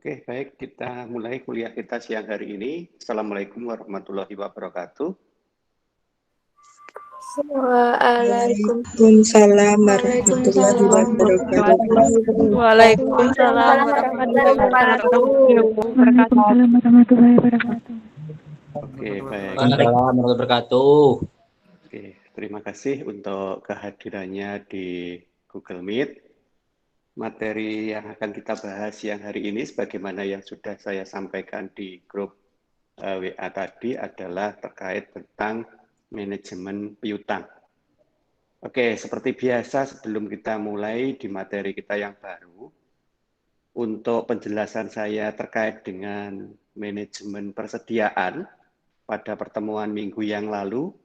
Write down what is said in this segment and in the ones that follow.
Oke, baik. Kita mulai kuliah kita siang hari ini. Assalamualaikum warahmatullahi wabarakatuh. Waalaikumsalam warahmatullahi wabarakatuh. Waalaikumsalam warahmatullahi wabarakatuh. Oke, baik. Waalaikumsalam warahmatullahi wabarakatuh. Oke, terima kasih untuk kehadirannya di Google Meet. Materi yang akan kita bahas siang hari ini, sebagaimana yang sudah saya sampaikan di grup WA tadi, adalah terkait tentang manajemen piutang. Oke, seperti biasa sebelum kita mulai di materi kita yang baru, untuk penjelasan saya terkait dengan manajemen persediaan pada pertemuan minggu yang lalu,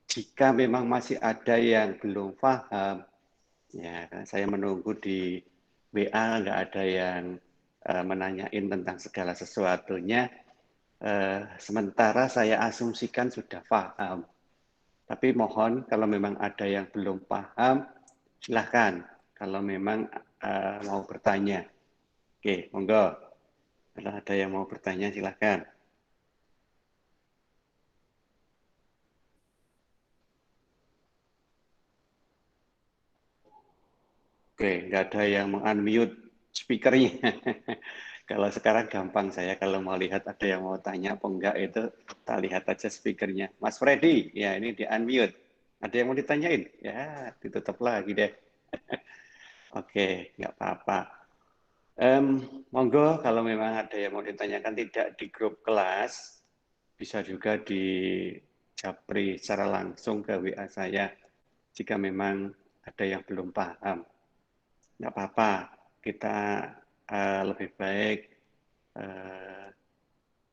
jika memang masih ada yang belum paham, ya, saya menunggu di WA, nggak ada yang menanyain tentang segala sesuatunya. Sementara saya asumsikan sudah paham. Tapi mohon kalau memang ada yang belum paham, silahkan. Kalau memang mau bertanya. Oke, monggo. Kalau ada yang mau bertanya, silahkan. Oke, nggak ada yang meng-unmute speakernya. Kalau sekarang gampang saya kalau mau lihat ada yang mau tanya apa enggak itu kita lihat aja speakernya. Mas Freddy, ya ini di-unmute. Ada yang mau ditanyain? Ya, ditutup lagi deh. Oke, nggak apa-apa. Monggo kalau memang ada yang mau ditanyakan tidak di grup kelas, bisa juga di japri secara langsung ke WA saya jika memang ada yang belum paham. Nggak apa-apa, kita lebih baik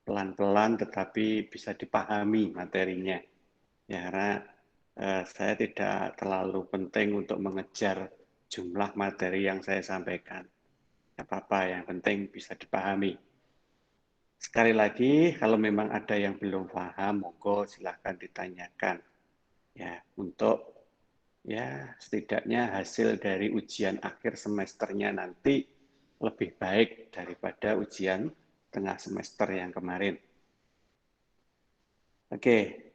pelan-pelan tetapi bisa dipahami materinya. Ya, karena saya tidak terlalu penting untuk mengejar jumlah materi yang saya sampaikan. Nggak apa-apa, yang penting bisa dipahami. Sekali lagi, kalau memang ada yang belum paham, monggo silahkan ditanyakan. Ya, untuk ya setidaknya hasil dari ujian akhir semesternya nanti lebih baik daripada ujian tengah semester yang kemarin. Oke,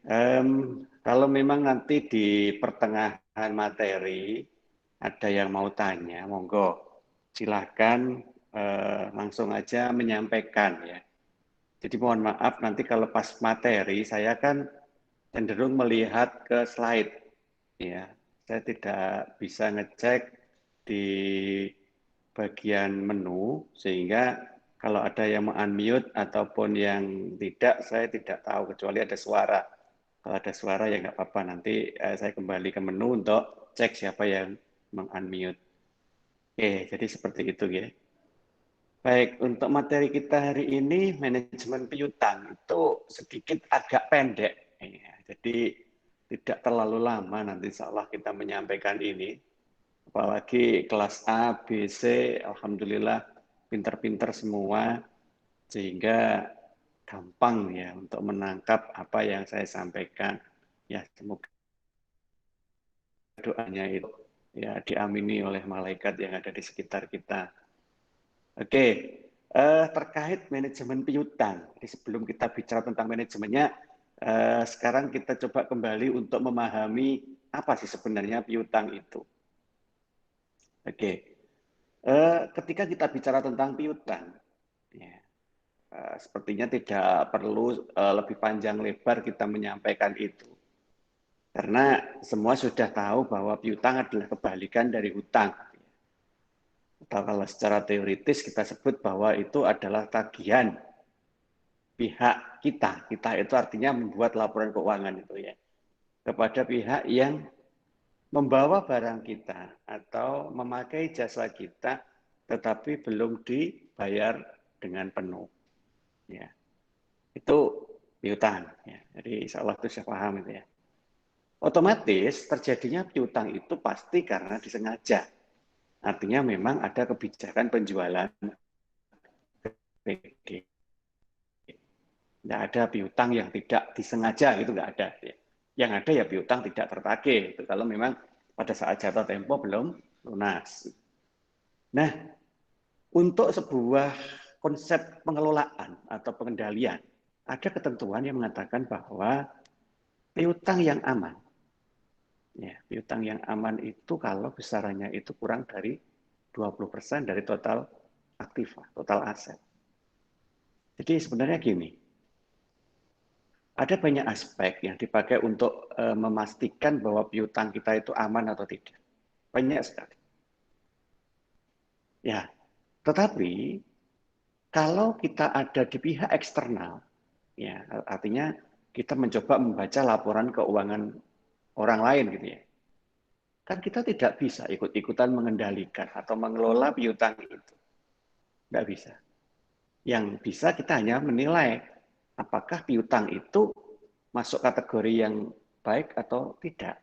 kalau memang nanti di pertengahan materi ada yang mau tanya, monggo silahkan langsung aja menyampaikan ya. Jadi mohon maaf nanti kalau pas materi saya kan cenderung melihat ke slide, ya. Saya tidak bisa ngecek di bagian menu sehingga kalau ada yang unmute ataupun yang tidak, saya tidak tahu kecuali ada suara. Kalau ada suara ya nggak apa-apa, nanti saya kembali ke menu untuk cek siapa yang unmute. Oke, jadi seperti itu ya. Baik, untuk materi kita hari ini, manajemen piutang itu sedikit agak pendek. Ya, jadi tidak terlalu lama nanti insya Allah kita menyampaikan ini. Apalagi kelas A, B, C, Alhamdulillah pinter-pinter semua, sehingga gampang ya untuk menangkap apa yang saya sampaikan. Ya, semoga doanya itu ya diamini oleh malaikat yang ada di sekitar kita. Oke, terkait manajemen piutang. Jadi sebelum kita bicara tentang manajemennya, sekarang kita coba kembali untuk memahami apa sih sebenarnya piutang itu. Oke, ketika kita bicara tentang piutang, ya, sepertinya tidak perlu lebih panjang lebar kita menyampaikan itu. Karena semua sudah tahu bahwa piutang adalah kebalikan dari hutang. Atau kalau secara teoritis kita sebut bahwa itu adalah tagihan pihak kita. Kita itu artinya membuat laporan keuangan itu ya. Kepada pihak yang membawa barang kita atau memakai jasa kita tetapi belum dibayar dengan penuh. Ya. Itu piutang ya. Jadi insya Allah itu saya paham itu ya. Otomatis terjadinya piutang itu pasti karena disengaja. Artinya memang ada kebijakan penjualan PG. Tidak ada piutang yang tidak disengaja, itu nggak ada. Yang ada ya piutang tidak tertagih, itu kalau memang pada saat jatuh tempo belum lunas. Nah, untuk sebuah konsep pengelolaan atau pengendalian, ada ketentuan yang mengatakan bahwa piutang yang aman, ya, piutang yang aman itu kalau besarannya itu kurang dari 20% dari total aktiva, total aset. Jadi sebenarnya gini, ada banyak aspek yang dipakai untuk memastikan bahwa piutang kita itu aman atau tidak. Banyak sekali. Ya, tetapi kalau kita ada di pihak eksternal, ya artinya kita mencoba membaca laporan keuangan orang lain gitu ya. Kan kita tidak bisa ikut-ikutan mengendalikan atau mengelola piutang itu. Tidak bisa. Yang bisa kita hanya menilai apakah piutang itu masuk kategori yang baik atau tidak.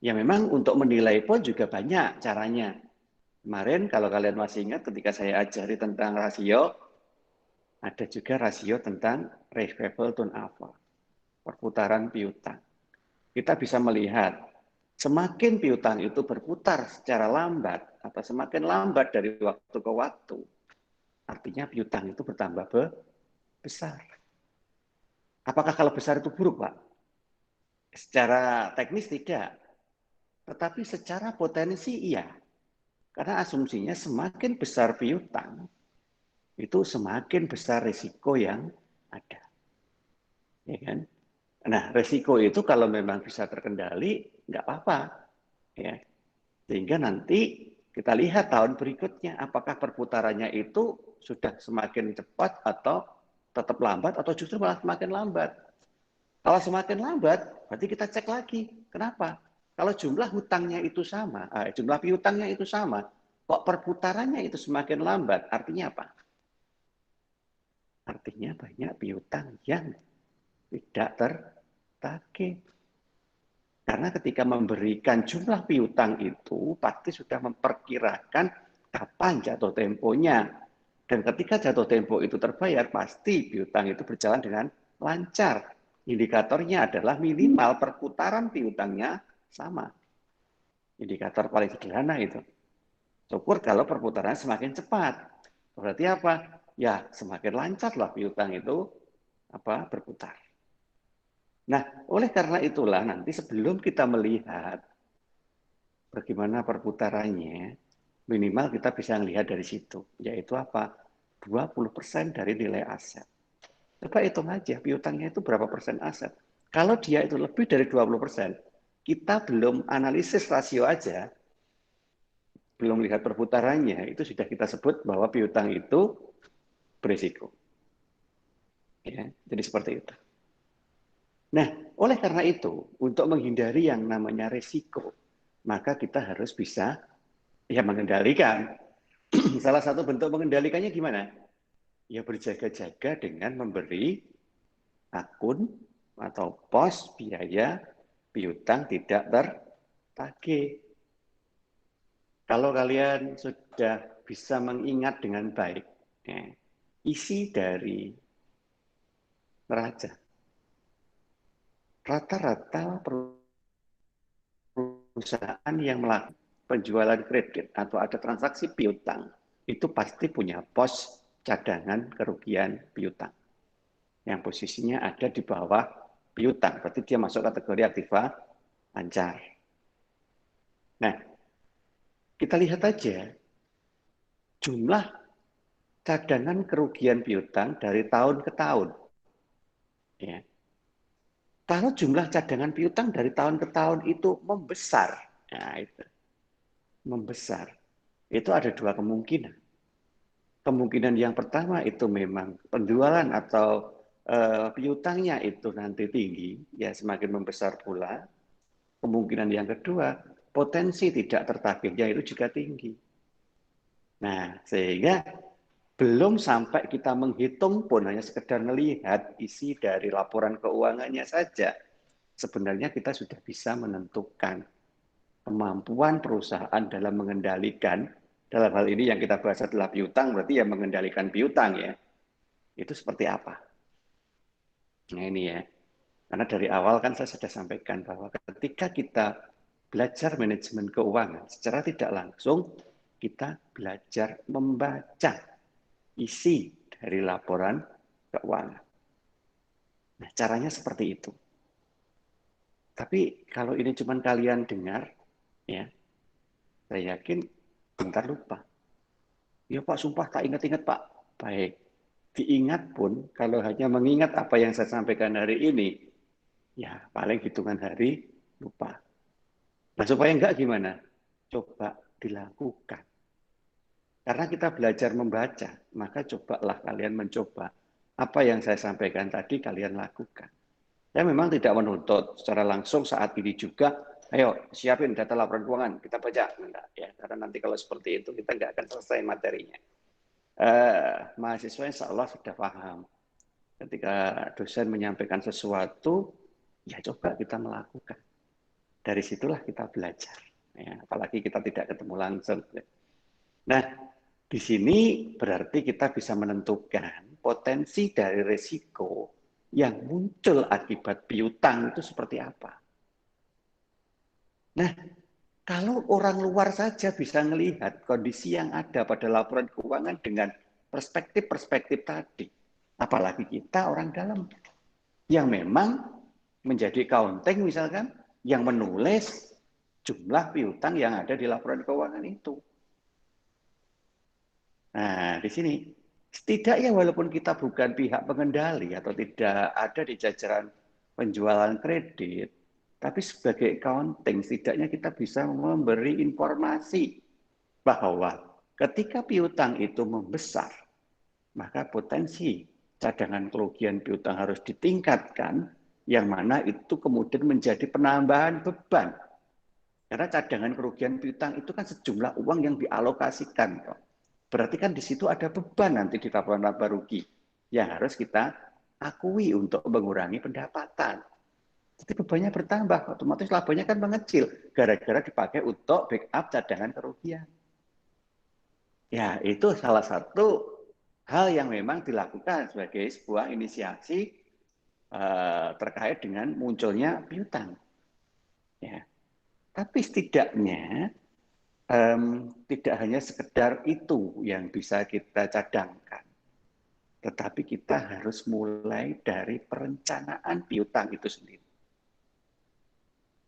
Ya memang untuk menilai pun juga banyak caranya. Kemarin kalau kalian masih ingat ketika saya ajari tentang rasio, ada juga rasio tentang receivable turnover, perputaran piutang. Kita bisa melihat semakin piutang itu berputar secara lambat atau semakin lambat dari waktu ke waktu, artinya piutang itu bertambah besar. Apakah kalau besar itu buruk, Pak? Secara teknis tidak, tetapi secara potensi iya. Karena asumsinya semakin besar piutang, itu semakin besar risiko yang ada. Ya kan? Nah, risiko itu kalau memang bisa terkendali, nggak apa-apa. Ya. Sehingga nanti kita lihat tahun berikutnya, apakah perputarannya itu sudah semakin cepat atau tetap lambat, atau justru malah semakin lambat. Kalau semakin lambat, berarti kita cek lagi. Kenapa? Kalau jumlah hutangnya itu sama, jumlah piutangnya itu sama, kok perputarannya itu semakin lambat, artinya apa? Artinya banyak piutang yang tidak tertagih. Karena ketika memberikan jumlah piutang itu, pasti sudah memperkirakan kapan jatuh temponya. Dan ketika jatuh tempo itu terbayar, pasti piutang itu berjalan dengan lancar. Indikatornya adalah minimal perputaran piutangnya sama. Indikator paling sederhana itu. Syukur kalau perputarannya semakin cepat. Berarti apa? Ya, semakin lancarlah piutang itu berputar. Nah, oleh karena itulah nanti sebelum kita melihat bagaimana perputarannya, minimal kita bisa melihat dari situ, yaitu apa? 20% dari nilai aset. Coba hitung aja, piutangnya itu berapa persen aset. Kalau dia itu lebih dari 20%, kita belum analisis rasio aja, belum lihat perputarannya, itu sudah kita sebut bahwa piutang itu berisiko. Ya, jadi seperti itu. Nah, oleh karena itu, untuk menghindari yang namanya risiko, maka kita harus bisa ya mengendalikan. Salah satu bentuk mengendalikannya gimana? Ya berjaga-jaga dengan memberi akun atau pos biaya piutang tidak tertagih. Kalau kalian sudah bisa mengingat dengan baik, ya, isi dari neraca, rata-rata perusahaan yang melakukan penjualan kredit atau ada transaksi piutang, itu pasti punya pos cadangan kerugian piutang. Yang posisinya ada di bawah piutang, berarti dia masuk kategori aktiva lancar. Nah, kita lihat aja jumlah cadangan kerugian piutang dari tahun ke tahun. Ya. Kalau jumlah cadangan piutang dari tahun ke tahun itu membesar, nah itu membesar, itu ada dua kemungkinan. Kemungkinan yang pertama itu memang penjualan atau piutangnya itu nanti tinggi, ya semakin membesar pula. Kemungkinan yang kedua, potensi tidak tertagihnya itu juga tinggi. Nah, sehingga belum sampai kita menghitung pun hanya sekedar melihat isi dari laporan keuangannya saja, sebenarnya kita sudah bisa menentukan kemampuan perusahaan dalam mengendalikan, dalam hal ini yang kita bahas adalah piutang, berarti ya mengendalikan piutang ya, itu seperti apa. Nah ini ya, karena dari awal kan saya sudah sampaikan bahwa ketika kita belajar manajemen keuangan, secara tidak langsung kita belajar membaca isi dari laporan keuangan. Nah, caranya seperti itu. Tapi kalau ini cuma kalian dengar, ya, saya yakin bentar lupa. Ya Pak, sumpah tak ingat-ingat Pak. Baik, diingat pun kalau hanya mengingat apa yang saya sampaikan hari ini, ya paling hitungan hari lupa. Nah supaya enggak gimana? Coba dilakukan. Karena kita belajar membaca, maka cobalah kalian mencoba. Apa yang saya sampaikan tadi kalian lakukan. Saya memang tidak menuntut secara langsung saat ini juga, ayo siapin data laporan keuangan, kita baca. Enggak, ya, karena nanti kalau seperti itu kita nggak akan selesai materinya. Mahasiswa insya Allah sudah paham. Ketika dosen menyampaikan sesuatu, ya coba kita melakukan. Dari situlah kita belajar. Ya, apalagi kita tidak ketemu langsung. Nah, di sini berarti kita bisa menentukan potensi dari risiko yang muncul akibat piutang itu seperti apa. Nah, kalau orang luar saja bisa melihat kondisi yang ada pada laporan keuangan dengan perspektif-perspektif tadi, apalagi kita orang dalam yang memang menjadi accounting misalkan, yang menulis jumlah piutang yang ada di laporan keuangan itu. Nah, di sini setidaknya walaupun kita bukan pihak pengendali atau tidak ada di jajaran penjualan kredit, tapi sebagai accounting setidaknya kita bisa memberi informasi bahwa ketika piutang itu membesar, maka potensi cadangan kerugian piutang harus ditingkatkan, yang mana itu kemudian menjadi penambahan beban. Karena cadangan kerugian piutang itu kan sejumlah uang yang dialokasikan. Berarti kan di situ ada beban nanti di laporan laba rugi yang harus kita akui untuk mengurangi pendapatan. Jadi bebannya bertambah, otomatis labanya kan mengecil gara-gara dipakai untuk backup cadangan kerugian. Ya, itu salah satu hal yang memang dilakukan sebagai sebuah inisiasi terkait dengan munculnya piutang. Ya. Tapi setidaknya tidak hanya sekedar itu yang bisa kita cadangkan, tetapi kita harus mulai dari perencanaan piutang itu sendiri.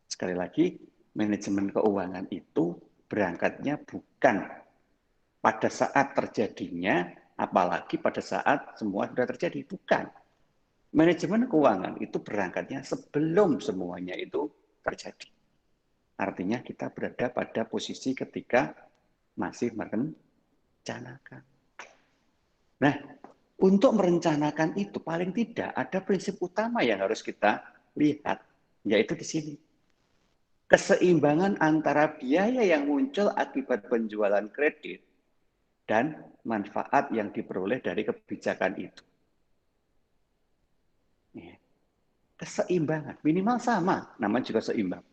Sekali lagi, manajemen keuangan itu berangkatnya bukan pada saat terjadinya, apalagi pada saat semua sudah terjadi, bukan. Manajemen keuangan itu berangkatnya sebelum semuanya itu terjadi. Artinya kita berada pada posisi ketika masih merencanakan. Nah, untuk merencanakan itu paling tidak ada prinsip utama yang harus kita lihat, yaitu di sini. Keseimbangan antara biaya yang muncul akibat penjualan kredit dan manfaat yang diperoleh dari kebijakan itu. Keseimbangan, minimal sama, namanya juga seimbang.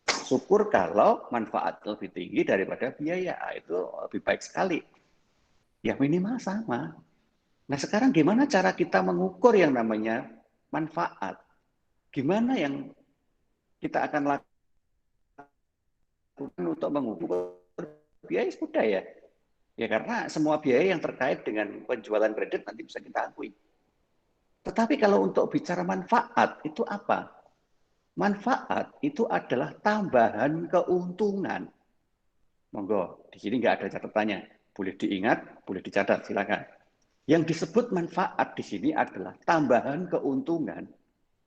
Syukur kalau manfaat lebih tinggi daripada biaya, itu lebih baik sekali. Ya minimal sama. Nah sekarang gimana cara kita mengukur yang namanya manfaat? Gimana yang kita akan lakukan untuk mengukur biaya? Sudah ya. Ya karena semua biaya yang terkait dengan penjualan kredit nanti bisa kita akui. Tetapi kalau untuk bicara manfaat, itu apa? Manfaat itu adalah tambahan keuntungan. Monggo, di sini nggak ada catatannya. Boleh diingat, boleh dicatat, silakan. Yang disebut manfaat di sini adalah tambahan keuntungan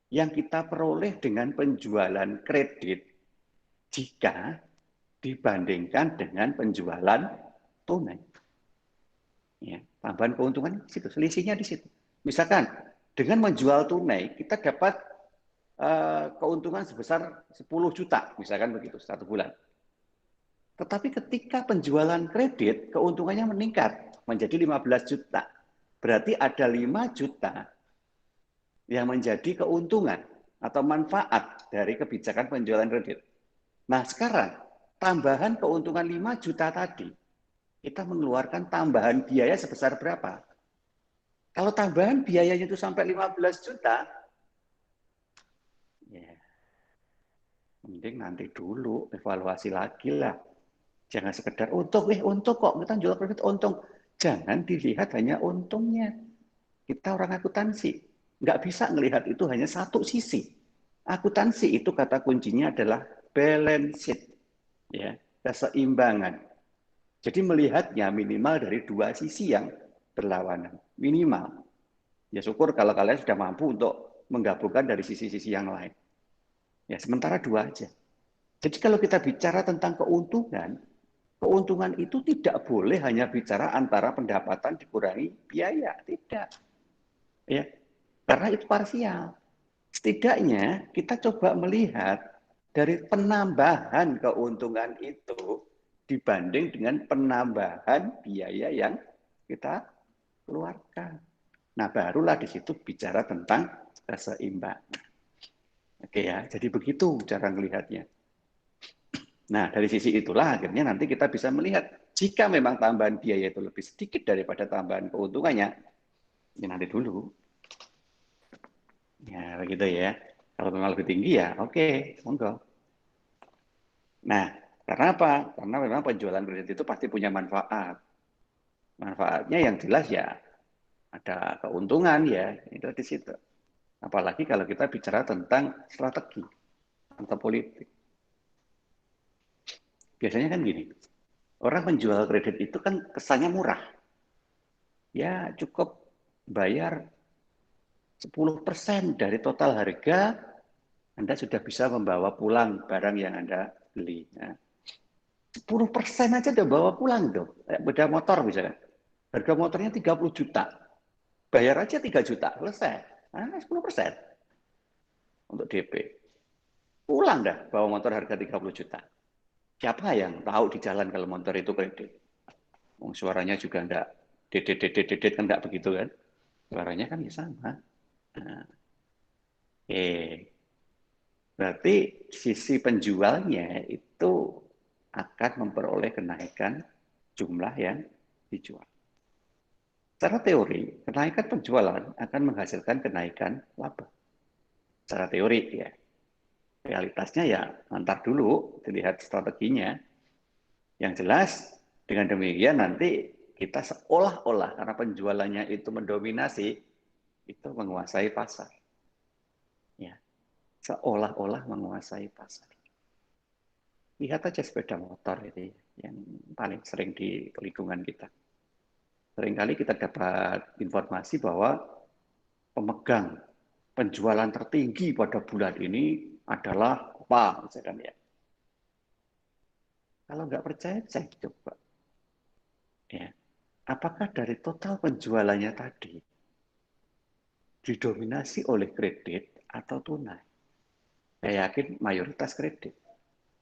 yang kita peroleh dengan penjualan kredit jika dibandingkan dengan penjualan tunai. Ya, tambahan keuntungan di situ, selisihnya di situ. Misalkan dengan menjual tunai kita dapat keuntungan sebesar 10 juta, misalkan begitu, satu bulan. Tetapi ketika penjualan kredit, keuntungannya meningkat menjadi 15 juta. Berarti ada 5 juta yang menjadi keuntungan atau manfaat dari kebijakan penjualan kredit. Nah sekarang, tambahan keuntungan 5 juta tadi, kita mengeluarkan tambahan biaya sebesar berapa? Kalau tambahan biayanya itu sampai 15 juta, ya, mending nanti dulu evaluasi lagi lah. Jangan sekedar untung kok kita jual kredit untung. Jangan dilihat hanya untungnya. Kita orang akuntansi, nggak bisa melihat itu hanya satu sisi. Akuntansi itu kata kuncinya adalah balance sheet, ya, keseimbangan. Jadi melihatnya minimal dari dua sisi yang berlawanan, minimal. Ya syukur kalau kalian sudah mampu untuk menggabungkan dari sisi-sisi yang lain. Ya sementara dua aja. Jadi kalau kita bicara tentang keuntungan, keuntungan itu tidak boleh hanya bicara antara pendapatan dikurangi biaya, tidak. Ya, karena itu parsial. Setidaknya kita coba melihat dari penambahan keuntungan itu dibanding dengan penambahan biaya yang kita keluarkan. Nah, barulah di situ bicara tentang keseimbangan. Oke ya, jadi begitu cara melihatnya. Nah, dari sisi itulah akhirnya nanti kita bisa melihat jika memang tambahan biaya itu lebih sedikit daripada tambahan keuntungannya, ya nanti dulu. Ya, begitu ya. Kalau memang lebih tinggi ya, oke, monggo. Nah, karena apa? Karena memang penjualan kredit itu pasti punya manfaat. Manfaatnya yang jelas ya ada keuntungan ya, itu di situ. Apalagi kalau kita bicara tentang strategi atau politik. Biasanya kan gini, orang menjual kredit itu kan kesannya murah. Ya cukup bayar 10% dari total harga, Anda sudah bisa membawa pulang barang yang Anda beli. Nah, 10% aja udah bawa pulang dong. Beda motor misalnya. Harga motornya 30 juta. Bayar aja 3 juta, selesai. Nah, 10% untuk DP. Pulang dah bawa motor harga 30 juta. Siapa yang tahu di jalan kalau motor itu kredit? Suaranya juga enggak dedet kan enggak begitu kan? Suaranya kan ya sama. Nah, berarti sisi penjualnya itu akan memperoleh kenaikan jumlah yang dijual. Secara teori, kenaikan penjualan akan menghasilkan kenaikan laba. Secara teori ya. Realitasnya ya antar dulu dilihat strateginya. Yang jelas dengan demikian nanti kita seolah-olah karena penjualannya itu mendominasi, itu menguasai pasar. Ya, seolah-olah menguasai pasar. Lihat aja sepeda motor itu yang paling sering di lingkungan kita. Seringkali kita dapat informasi bahwa pemegang penjualan tertinggi pada bulan ini adalah apa, misalkan ya. Kalau nggak percaya, cek coba. Ya, apakah dari total penjualannya tadi didominasi oleh kredit atau tunai? Saya yakin mayoritas kredit.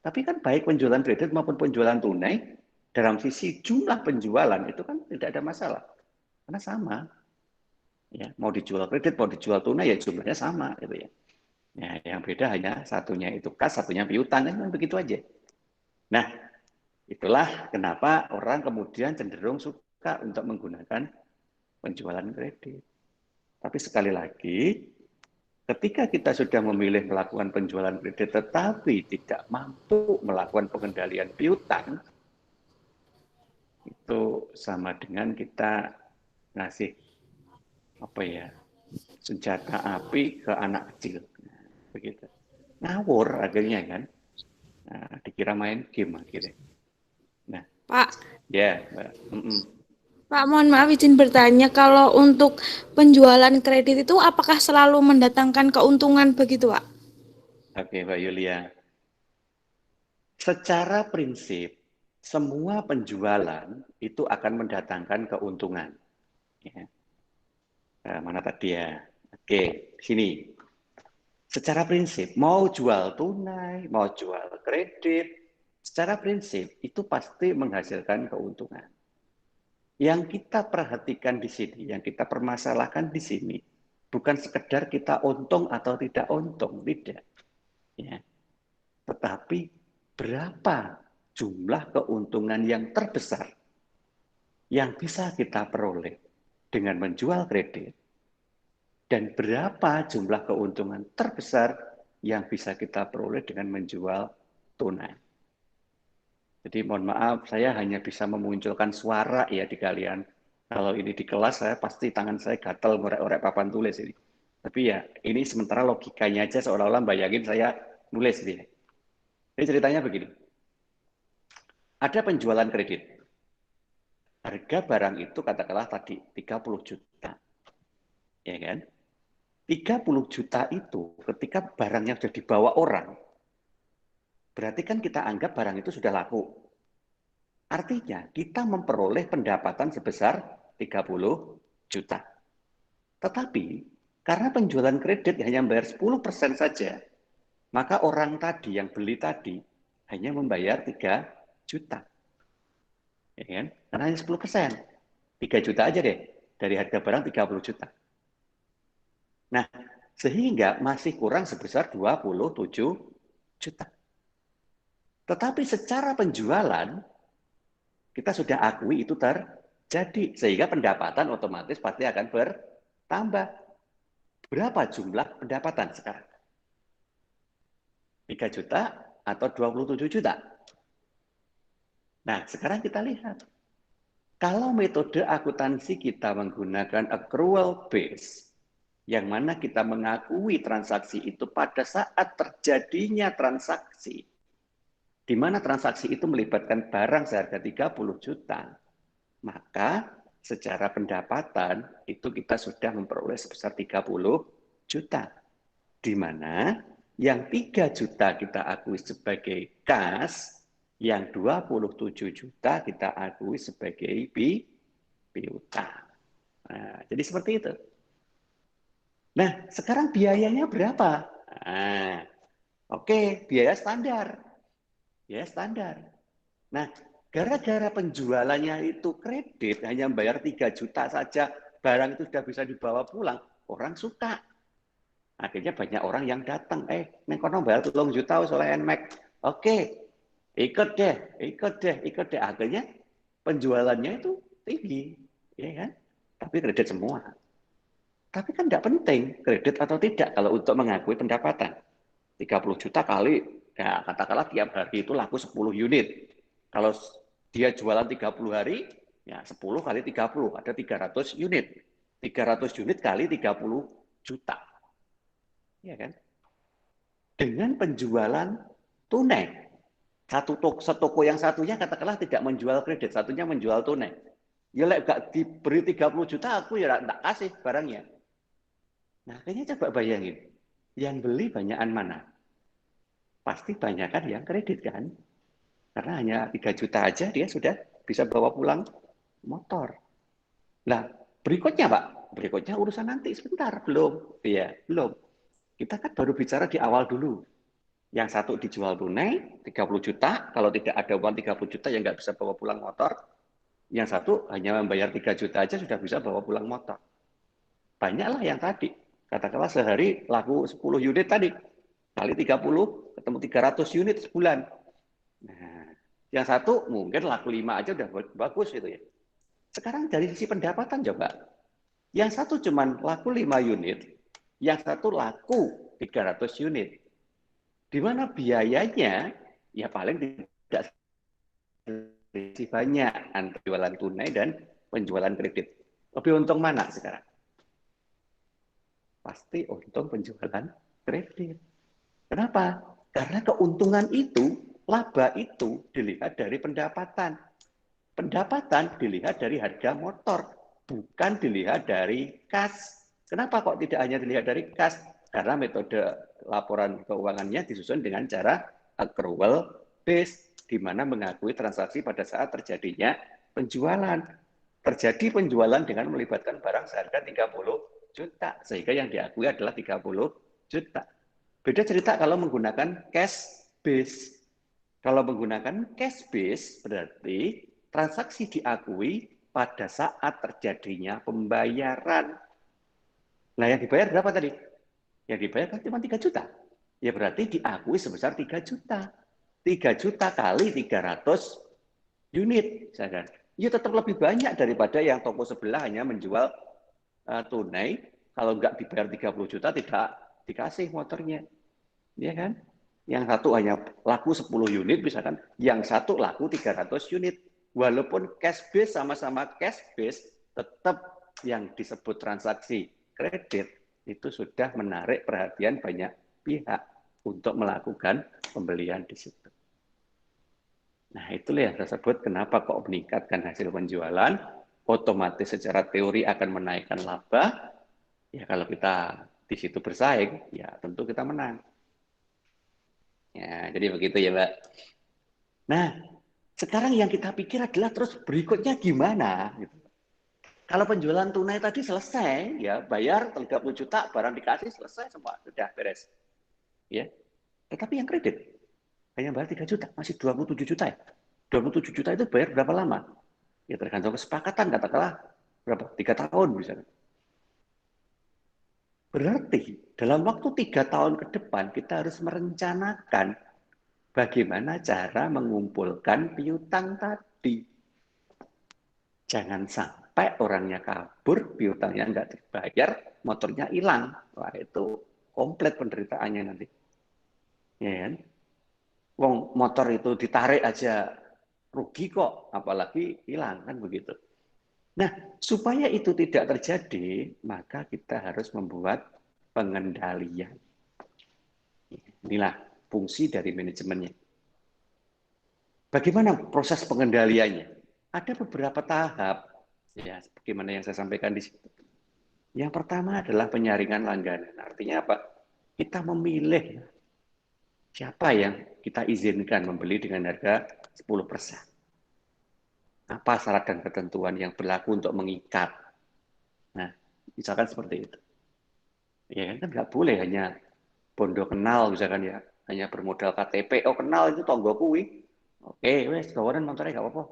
Tapi kan baik penjualan kredit maupun penjualan tunai, dalam sisi jumlah penjualan itu kan tidak ada masalah. Karena sama. Ya, mau dijual kredit, mau dijual tunai, ya jumlahnya sama. Gitu ya. Ya, yang beda hanya satunya itu kas, satunya piutang, kan begitu aja. Nah, itulah kenapa orang kemudian cenderung suka untuk menggunakan penjualan kredit. Tapi sekali lagi, ketika kita sudah memilih melakukan penjualan kredit tetapi tidak mampu melakukan pengendalian piutang, itu sama dengan kita ngasih apa ya, senjata api ke anak kecil. Nah, begitu. Ngawur akhirnya kan. Nah, dikira main game akhirnya. Nah, Pak, ya, Pak, mohon maaf izin bertanya, kalau untuk penjualan kredit itu apakah selalu mendatangkan keuntungan begitu, Pak? Oke, Mbak Yulia. Secara prinsip, semua penjualan itu akan mendatangkan keuntungan. Ya. Mana tadi ya? Oke, sini. Secara prinsip, mau jual tunai, mau jual kredit, secara prinsip itu pasti menghasilkan keuntungan. Yang kita perhatikan di sini, yang kita permasalahkan di sini, bukan sekedar kita untung atau tidak untung, tidak. Ya. Tetapi berapa jumlah keuntungan yang terbesar yang bisa kita peroleh dengan menjual kredit, dan berapa jumlah keuntungan terbesar yang bisa kita peroleh dengan menjual tunai. Jadi mohon maaf, saya hanya bisa memunculkan suara ya di kalian Kalau ini di kelas, saya pasti tangan saya gatel ngorek-ngorek papan tulis ini. Tapi ya, ini sementara logikanya aja seolah-olah bayangin saya nulis ini. Jadi ceritanya begini. Ada penjualan kredit. Harga barang itu katakanlah tadi 30 juta. Ya kan? 30 juta itu ketika barangnya sudah dibawa orang, berarti kan kita anggap barang itu sudah laku. Artinya kita memperoleh pendapatan sebesar 30 juta. Tetapi karena penjualan kredit hanya membayar 10% saja, maka orang tadi yang beli tadi hanya membayar 3 juta. Ya kan? Karena hanya 10%. 3 juta aja deh dari harga barang 30 juta. Nah, sehingga masih kurang sebesar 27 juta. Tetapi secara penjualan kita sudah akui itu terjadi, sehingga pendapatan otomatis pasti akan bertambah. Berapa jumlah pendapatan sekarang? 3 juta atau 27 juta? Nah, sekarang kita lihat. Kalau metode akuntansi kita menggunakan accrual base, yang mana kita mengakui transaksi itu pada saat terjadinya transaksi, di mana transaksi itu melibatkan barang seharga 30 juta, maka secara pendapatan itu kita sudah memperoleh sebesar 30 juta. Di mana yang 3 juta kita akui sebagai kas, yang 27 juta kita akui sebagai piutang. Nah, jadi seperti itu. Nah, sekarang biayanya berapa? Nah, oke, biaya standar. Ya, standar. Nah, gara-gara penjualannya itu kredit, hanya bayar 3 juta saja, barang itu sudah bisa dibawa pulang, orang suka. Akhirnya banyak orang yang datang, neng kono bayar 3 juta oleh NMAX. Oke, ikut deh. Akhirnya penjualannya itu tinggi, ya kan? Tapi kredit semua. Tapi kan tidak penting kredit atau tidak kalau untuk mengakui pendapatan. 30 juta kali, ya katakanlah tiap hari itu laku 10 unit. Kalau dia jualan 30 hari, ya 10 kali 30, ada 300 unit. 300 unit kali 30 juta. Ya kan? Dengan penjualan tunai. Setoko yang satunya katakanlah tidak menjual kredit, satunya menjual tunai. Ya lek gak diberi 30 juta, aku ya tak kasih barangnya. Nah, kayaknya coba bayangin. Yang beli banyakan mana? Pasti banyakan yang kredit kan? Karena hanya 3 juta aja dia sudah bisa bawa pulang motor. Nah, berikutnya Pak, berikutnya urusan nanti sebentar, belum. Iya, belum. Kita kan baru bicara di awal dulu. Yang satu dijual tunai 30 juta, kalau tidak ada uang 30 juta yang nggak bisa bawa pulang motor. Yang satu hanya membayar 3 juta aja sudah bisa bawa pulang motor. Banyaklah yang tadi. Katakanlah sehari laku 10 unit tadi. Kali 30, ketemu 300 unit sebulan. Nah, yang satu mungkin laku 5 aja udah bagus gitu ya. Sekarang dari sisi pendapatan coba. Yang satu cuma laku 5 unit, yang satu laku 300 unit. Di mana biayanya ya paling tidak banyak antara jualan tunai dan penjualan kredit. Lebih untung mana sekarang? Pasti untung penjualan kredit. Kenapa? Karena keuntungan itu, laba itu dilihat dari pendapatan. Pendapatan dilihat dari harga motor, bukan dilihat dari kas. Kenapa kok tidak hanya dilihat dari kas? Karena metode laporan keuangannya disusun dengan cara accrual base, di mana mengakui transaksi pada saat terjadinya penjualan. Terjadi penjualan dengan melibatkan barang seharga 30 juta, sehingga yang diakui adalah 30 juta. Beda cerita kalau menggunakan cash base. Kalau menggunakan cash base berarti transaksi diakui pada saat terjadinya pembayaran. Nah, yang dibayar berapa tadi? Yang dibayar kan cuma 3 juta. Ya berarti diakui sebesar 3 juta. 3 juta kali 300 unit. Ya tetap lebih banyak daripada yang toko sebelah hanya menjual tunai. Kalau nggak dibayar 30 juta tidak dikasih motornya. Ya kan? Yang satu hanya laku 10 unit misalkan, yang satu laku 300 unit. Walaupun cash base sama-sama cash base, tetap yang disebut transaksi kredit itu sudah menarik perhatian banyak pihak untuk melakukan pembelian di situ. Nah, itulah yang saya sebut kenapa kok meningkatkan hasil penjualan, otomatis secara teori akan menaikkan laba. Ya kalau kita di situ bersaing, ya tentu kita menang. Ya, jadi begitu ya, Mbak. Nah, sekarang yang kita pikir adalah terus berikutnya gimana? Gitu. Kalau penjualan tunai tadi selesai, ya bayar 30 juta, barang dikasih selesai semua, sudah beres. Ya. Tetapi yang kredit hanya bayar 3 juta, masih 27 juta ya. 27 juta itu bayar berapa lama? Ya tergantung kesepakatan, katakanlah berapa? 3 tahun misalnya. Berarti dalam waktu 3 tahun ke depan kita harus merencanakan bagaimana cara mengumpulkan piutang tadi. Jangan sampai orangnya kabur, piutangnya nggak dibayar, motornya hilang. Wah itu komplit penderitaannya nanti. Ya kan? Wong motor itu ditarik aja rugi kok, apalagi hilang kan begitu. Nah, supaya itu tidak terjadi, maka kita harus membuat pengendalian. Inilah fungsi dari manajemennya. Bagaimana proses pengendaliannya? Ada beberapa tahap, ya, bagaimana yang saya sampaikan di situ. Yang pertama adalah penyaringan langganan. Artinya apa? Kita memilih siapa yang kita izinkan membeli dengan harga 10%. Apa syarat dan ketentuan yang berlaku untuk mengikat? Nah, misalkan seperti itu. Ya kan nggak boleh hanya bondo kenal misalkan ya, hanya bermodal KTP. Oh kenal itu tonggo kuwi. Oke, wes gawanan motornya nggak apa-apa.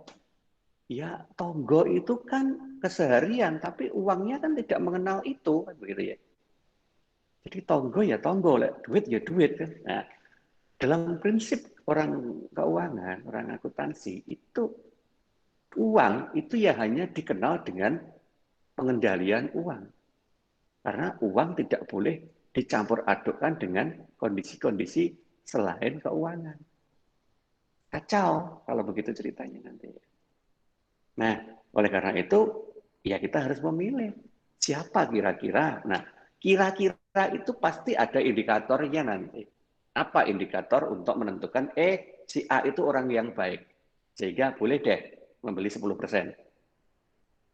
Ya tonggo itu kan keseharian, tapi uangnya kan tidak mengenal itu, kan begitu ya. Jadi tonggo ya tonggo, duit ya duit kan. Nah, dalam prinsip orang keuangan, orang akuntansi itu uang itu ya hanya dikenal dengan pengendalian uang. Karena uang tidak boleh dicampur adukkan dengan kondisi-kondisi selain keuangan. Kacau kalau begitu ceritanya nanti. Nah, oleh karena itu, ya kita harus memilih siapa kira-kira. Nah, kira-kira itu pasti ada indikatornya nanti. Apa indikator untuk menentukan, si A itu orang yang baik. Sehingga boleh deh membeli 10%.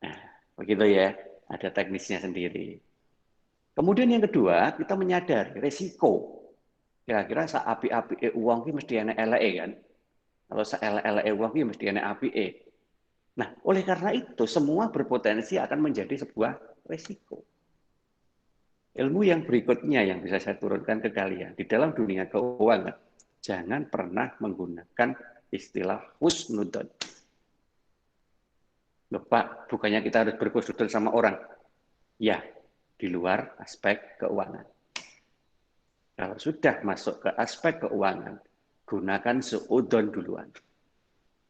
Nah, begitu ya. Ada teknisnya sendiri. Kemudian yang kedua, kita menyadari resiko. Kira-kira api-api uang ini mesti enak elek kan? Kalau elek uang ini mesti enak api. Nah, oleh karena itu semua berpotensi akan menjadi sebuah resiko. Ilmu yang berikutnya yang bisa saya turunkan ke kalian di dalam dunia keuangan, jangan pernah menggunakan istilah husnudon. Loh Pak, bukannya kita harus berhusnudon sama orang? Ya, di luar aspek keuangan. Kalau sudah masuk ke aspek keuangan, gunakan suudon duluan.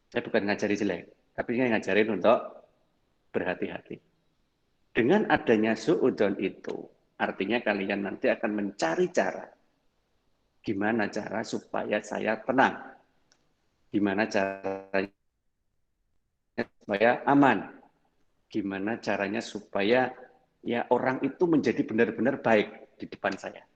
Saya bukan ngajari jelek, tapi saya ngajarin untuk berhati-hati. Dengan adanya suudon itu, artinya kalian nanti akan mencari cara. Gimana cara supaya saya tenang? Gimana caranya supaya aman? Gimana caranya supaya ya orang itu menjadi benar-benar baik di depan saya?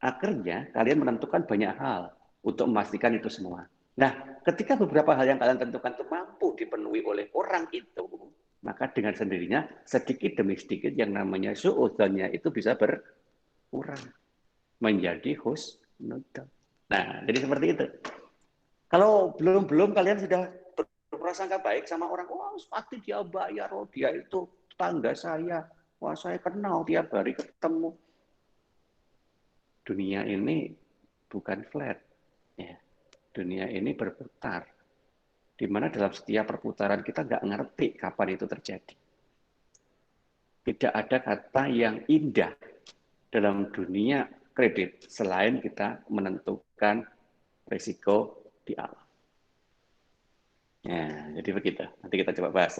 Akhirnya kalian menentukan banyak hal untuk memastikan itu semua. Nah, ketika beberapa hal yang kalian tentukan itu mampu dipenuhi oleh orang itu, maka dengan sendirinya sedikit demi sedikit yang namanya suudzonnya itu bisa berkurang menjadi husnudon. Nah, jadi seperti itu. Kalau belum kalian sudah berprasangka baik sama orang, oh pasti dia bayar, oh dia itu tetangga saya, wah saya kenal tiap hari ketemu. Dunia ini bukan flat, ya. Dunia ini berputar. Di mana dalam setiap perputaran kita nggak ngerti kapan itu terjadi. Tidak ada kata yang indah dalam dunia kredit selain kita menentukan risiko di alam. Ya, jadi begitu. Nanti kita coba bahas.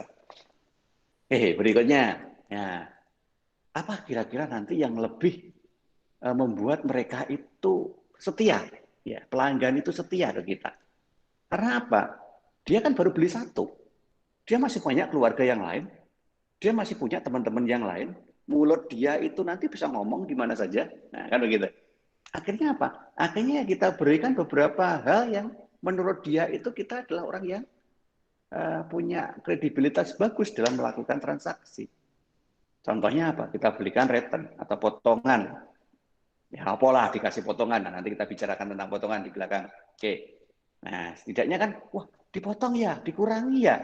Berikutnya, ya, apa kira-kira nanti yang lebih membuat mereka itu setia, ya pelanggan itu setia ke kita. Karena apa? Dia kan baru beli satu, dia masih banyak keluarga yang lain, dia masih punya teman-teman yang lain, mulut dia itu nanti bisa ngomong di mana saja. Nah, kan begitu. Akhirnya apa? Akhirnya kita berikan beberapa hal yang menurut dia itu kita adalah orang yang punya kredibilitas bagus dalam melakukan transaksi. Contohnya apa? Kita berikan return atau potongan. Ya apalah dikasih potongan. Nah, nanti kita bicarakan tentang potongan di belakang. Oke. Nah, setidaknya kan, wah dipotong ya, dikurangi ya.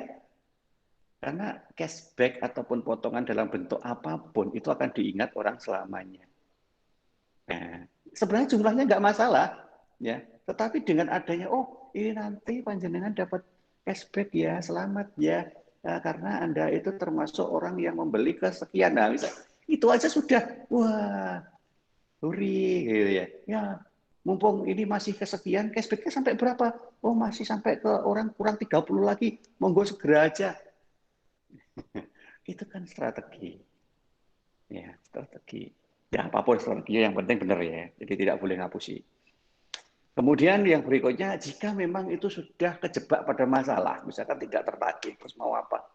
Karena cashback ataupun potongan dalam bentuk apapun itu akan diingat orang selamanya. Nah, sebenarnya jumlahnya nggak masalah, ya. Tetapi dengan adanya, oh ini nanti panjenengan dapat cashback ya, selamat ya, karena Anda itu termasuk orang yang membeli kesekian. Nah, misalnya, itu aja sudah, wah, huri, gitu ya. Ya, mumpung ini masih kesekian, cashbacknya sampai berapa? Oh, masih sampai ke orang kurang 30 lagi, monggo segera aja. Itu kan strategi. Ya, strategi. Ya, apapun strategi yang penting benar ya. Jadi tidak boleh ngapusi. Kemudian yang berikutnya, jika memang itu sudah kejebak pada masalah, misalkan tidak tertagih, terus mau apa?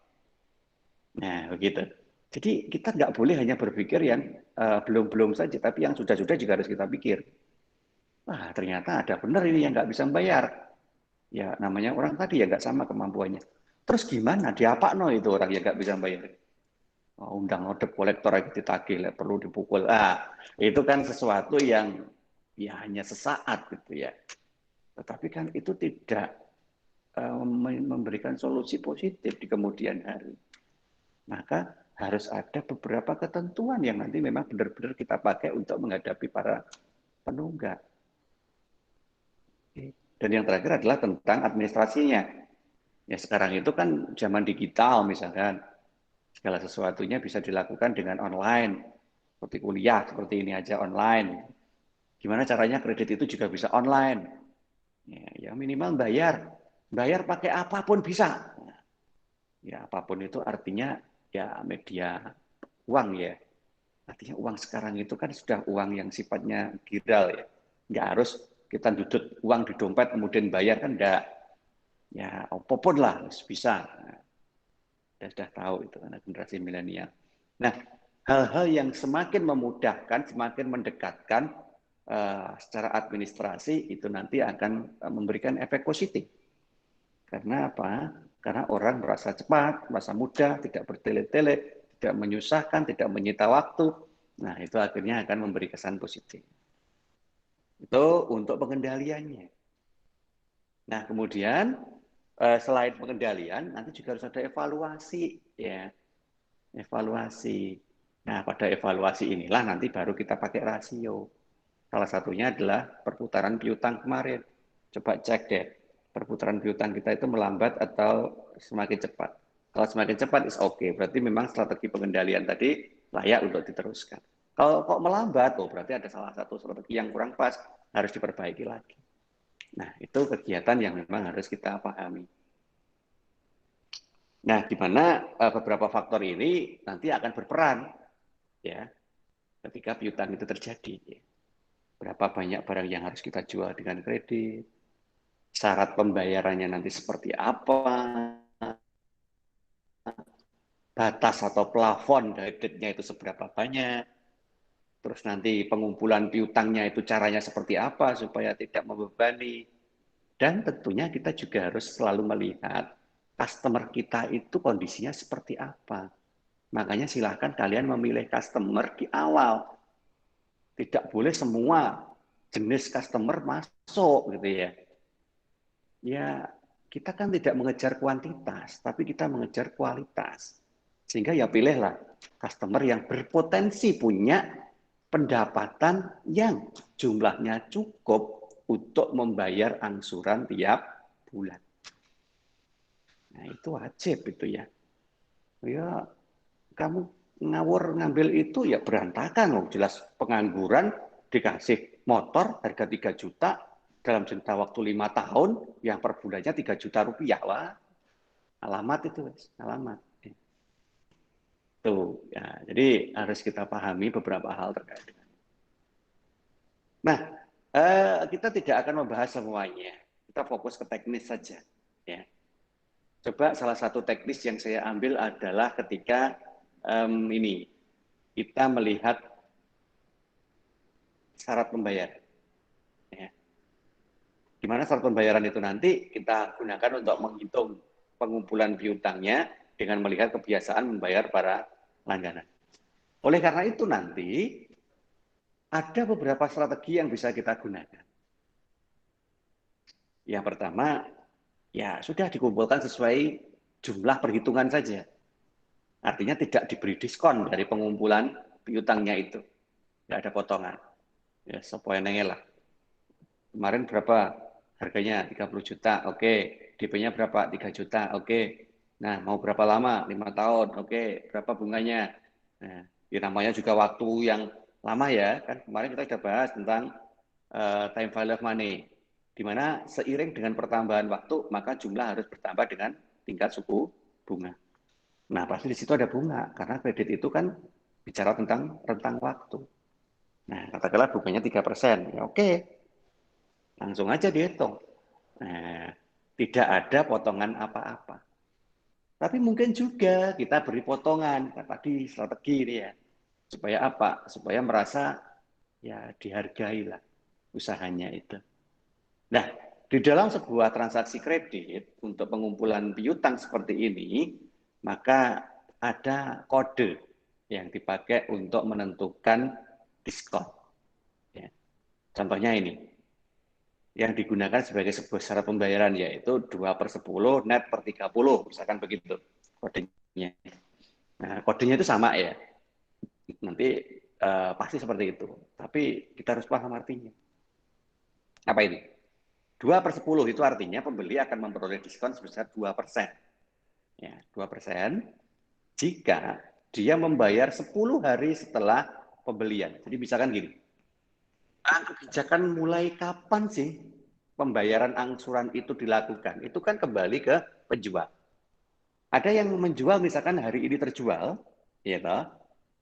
Nah, begitu. Jadi kita nggak boleh hanya berpikir yang belum-belum saja, tapi yang sudah-sudah juga harus kita pikir. Wah, ternyata ada benar ini yang nggak bisa membayar. Ya, namanya orang tadi ya nggak sama kemampuannya. Terus gimana? Diapakno itu orang yang nggak bisa membayar? Oh, undang odep kolektor aja ditagih, perlu dipukul. Itu kan sesuatu yang ya hanya sesaat gitu ya. Tetapi kan itu tidak memberikan solusi positif di kemudian hari. Maka harus ada beberapa ketentuan yang nanti memang benar-benar kita pakai untuk menghadapi para penunggak. Dan yang terakhir adalah tentang administrasinya. Ya sekarang itu kan zaman digital misalkan, segala sesuatunya bisa dilakukan dengan online. Seperti kuliah, seperti ini aja online. Gimana caranya kredit itu juga bisa online. Ya minimal bayar. Bayar pakai apapun bisa. Ya apapun itu artinya ya media uang ya. Artinya uang sekarang itu kan sudah uang yang sifatnya giral ya. Nggak harus kita duduk uang di dompet kemudian bayar kan enggak. Ya apapun lah bisa. Sudah tahu itu karena generasi milenial. Nah, hal-hal yang semakin memudahkan, semakin mendekatkan secara administrasi itu nanti akan memberikan efek positif. Karena apa? Karena orang merasa cepat, merasa mudah, tidak bertele-tele, tidak menyusahkan, tidak menyita waktu. Nah, itu akhirnya akan memberi kesan positif. Itu untuk pengendaliannya. Nah, kemudian selain pengendalian, nanti juga harus ada evaluasi, ya. Evaluasi. Nah, pada evaluasi inilah nanti baru kita pakai rasio. Salah satunya adalah perputaran piutang kemarin. Coba cek deh, perputaran piutang kita itu melambat atau semakin cepat. Kalau semakin cepat is oke, berarti memang strategi pengendalian tadi layak untuk diteruskan. Kalau kok melambat, berarti ada salah satu strategi yang kurang pas, harus diperbaiki lagi. Nah, itu kegiatan yang memang harus kita pahami. Nah, di mana beberapa faktor ini nanti akan berperan, ya, ketika piutang itu terjadi. Ya. Berapa banyak barang yang harus kita jual dengan kredit, syarat pembayarannya nanti seperti apa, batas atau plafon kreditnya itu seberapa banyak, terus nanti pengumpulan piutangnya itu caranya seperti apa supaya tidak membebani, dan tentunya kita juga harus selalu melihat customer kita itu kondisinya seperti apa. Makanya silahkan kalian memilih customer di awal. Tidak boleh semua jenis customer masuk gitu ya. Ya, kita kan tidak mengejar kuantitas, tapi kita mengejar kualitas. Sehingga ya pilihlah customer yang berpotensi punya pendapatan yang jumlahnya cukup untuk membayar angsuran tiap bulan. Nah, itu wajib itu ya. Ya, kamu ngawur ngambil itu ya berantakan loh. Jelas pengangguran dikasih motor harga 3 juta dalam jangka waktu 5 tahun yang per bulannya 3 juta rupiah. Wah, alamat itu, alamat. Tuh, ya, jadi harus kita pahami beberapa hal terkait dengan. Nah, kita tidak akan membahas semuanya. Kita fokus ke teknis saja, ya. Coba salah satu teknis yang saya ambil adalah ketika ini kita melihat syarat pembayaran. Ya. Di mana syarat pembayaran itu nanti kita gunakan untuk menghitung pengumpulan piutangnya dengan melihat kebiasaan membayar para langganan. Oleh karena itu nanti ada beberapa strategi yang bisa kita gunakan. Yang pertama, ya sudah dikumpulkan sesuai jumlah perhitungan saja. Artinya tidak diberi diskon dari pengumpulan piutangnya itu. Tidak ada potongan. Ya, sepoenenge lah. Kemarin berapa harganya? 30 juta, oke. DP-nya berapa? 3 juta, oke. Nah, mau berapa lama? 5 tahun, oke. Berapa bunganya? Nah, ya namanya juga waktu yang lama ya. Kan kemarin kita sudah bahas tentang time value of money. Di mana seiring dengan pertambahan waktu, maka jumlah harus bertambah dengan tingkat suku bunga. Nah, pasti di situ ada bunga, karena kredit itu kan bicara tentang rentang waktu. Nah, katakanlah bunganya 3%, ya oke. Langsung aja dihitung. Nah, tidak ada potongan apa-apa. Tapi mungkin juga kita beri potongan, tadi strategi ini ya. Supaya apa? Supaya merasa ya dihargai lah usahanya itu. Nah, di dalam sebuah transaksi kredit untuk pengumpulan piutang seperti ini, maka ada kode yang dipakai untuk menentukan diskon. Ya. Contohnya ini, yang digunakan sebagai sebuah syarat pembayaran yaitu 2/10 net per 30, misalkan begitu kodenya. Nah, kodenya itu sama ya, nanti pasti seperti itu, tapi kita harus paham artinya. Apa ini? 2/10 itu artinya pembeli akan memperoleh diskon sebesar 2%. Ya, 2% jika dia membayar 10 hari setelah pembelian. Jadi misalkan gini, kebijakan mulai kapan sih pembayaran angsuran itu dilakukan? Itu kan kembali ke penjual. Ada yang menjual misalkan hari ini terjual, ya toh,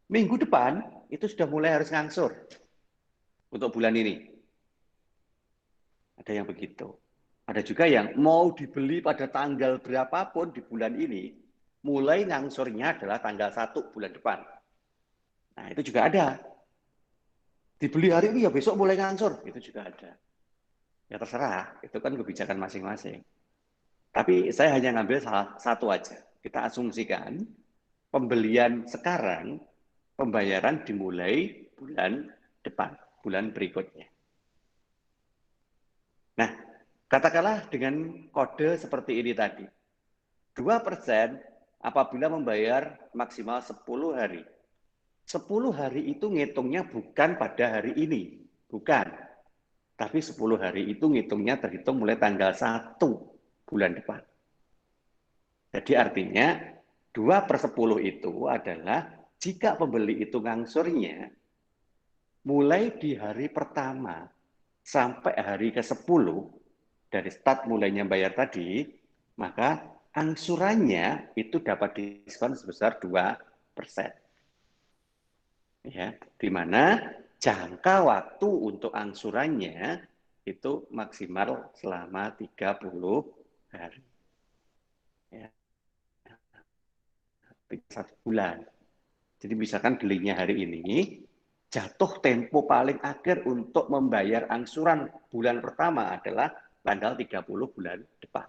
minggu depan itu sudah mulai harus ngangsur untuk bulan ini. Ada yang begitu. Ada juga yang mau dibeli pada tanggal berapapun di bulan ini, mulai ngangsurnya adalah tanggal 1 bulan depan. Nah, itu juga ada. Dibeli hari ini ya besok mulai ngangsur, itu juga ada. Ya terserah, itu kan kebijakan masing-masing. Tapi saya hanya ngambil salah satu aja. Kita asumsikan pembelian sekarang, pembayaran dimulai bulan depan, bulan berikutnya. Nah, katakanlah dengan kode seperti ini tadi. 2% apabila membayar maksimal 10 hari. 10 hari itu ngitungnya bukan pada hari ini. Bukan. Tapi 10 hari itu ngitungnya terhitung mulai tanggal 1 bulan depan. Jadi artinya 2/10 itu adalah jika pembeli itu ngangsurnya mulai di hari pertama sampai hari ke-10 dari start mulainya bayar tadi, maka angsurannya itu dapat diskon sebesar 2%. Ya, di mana jangka waktu untuk angsurannya itu maksimal selama 30 hari. Ya. 1 bulan. Jadi misalkan belinya hari ini, jatuh tempo paling akhir untuk membayar angsuran bulan pertama adalah tanggal 30 bulan depan.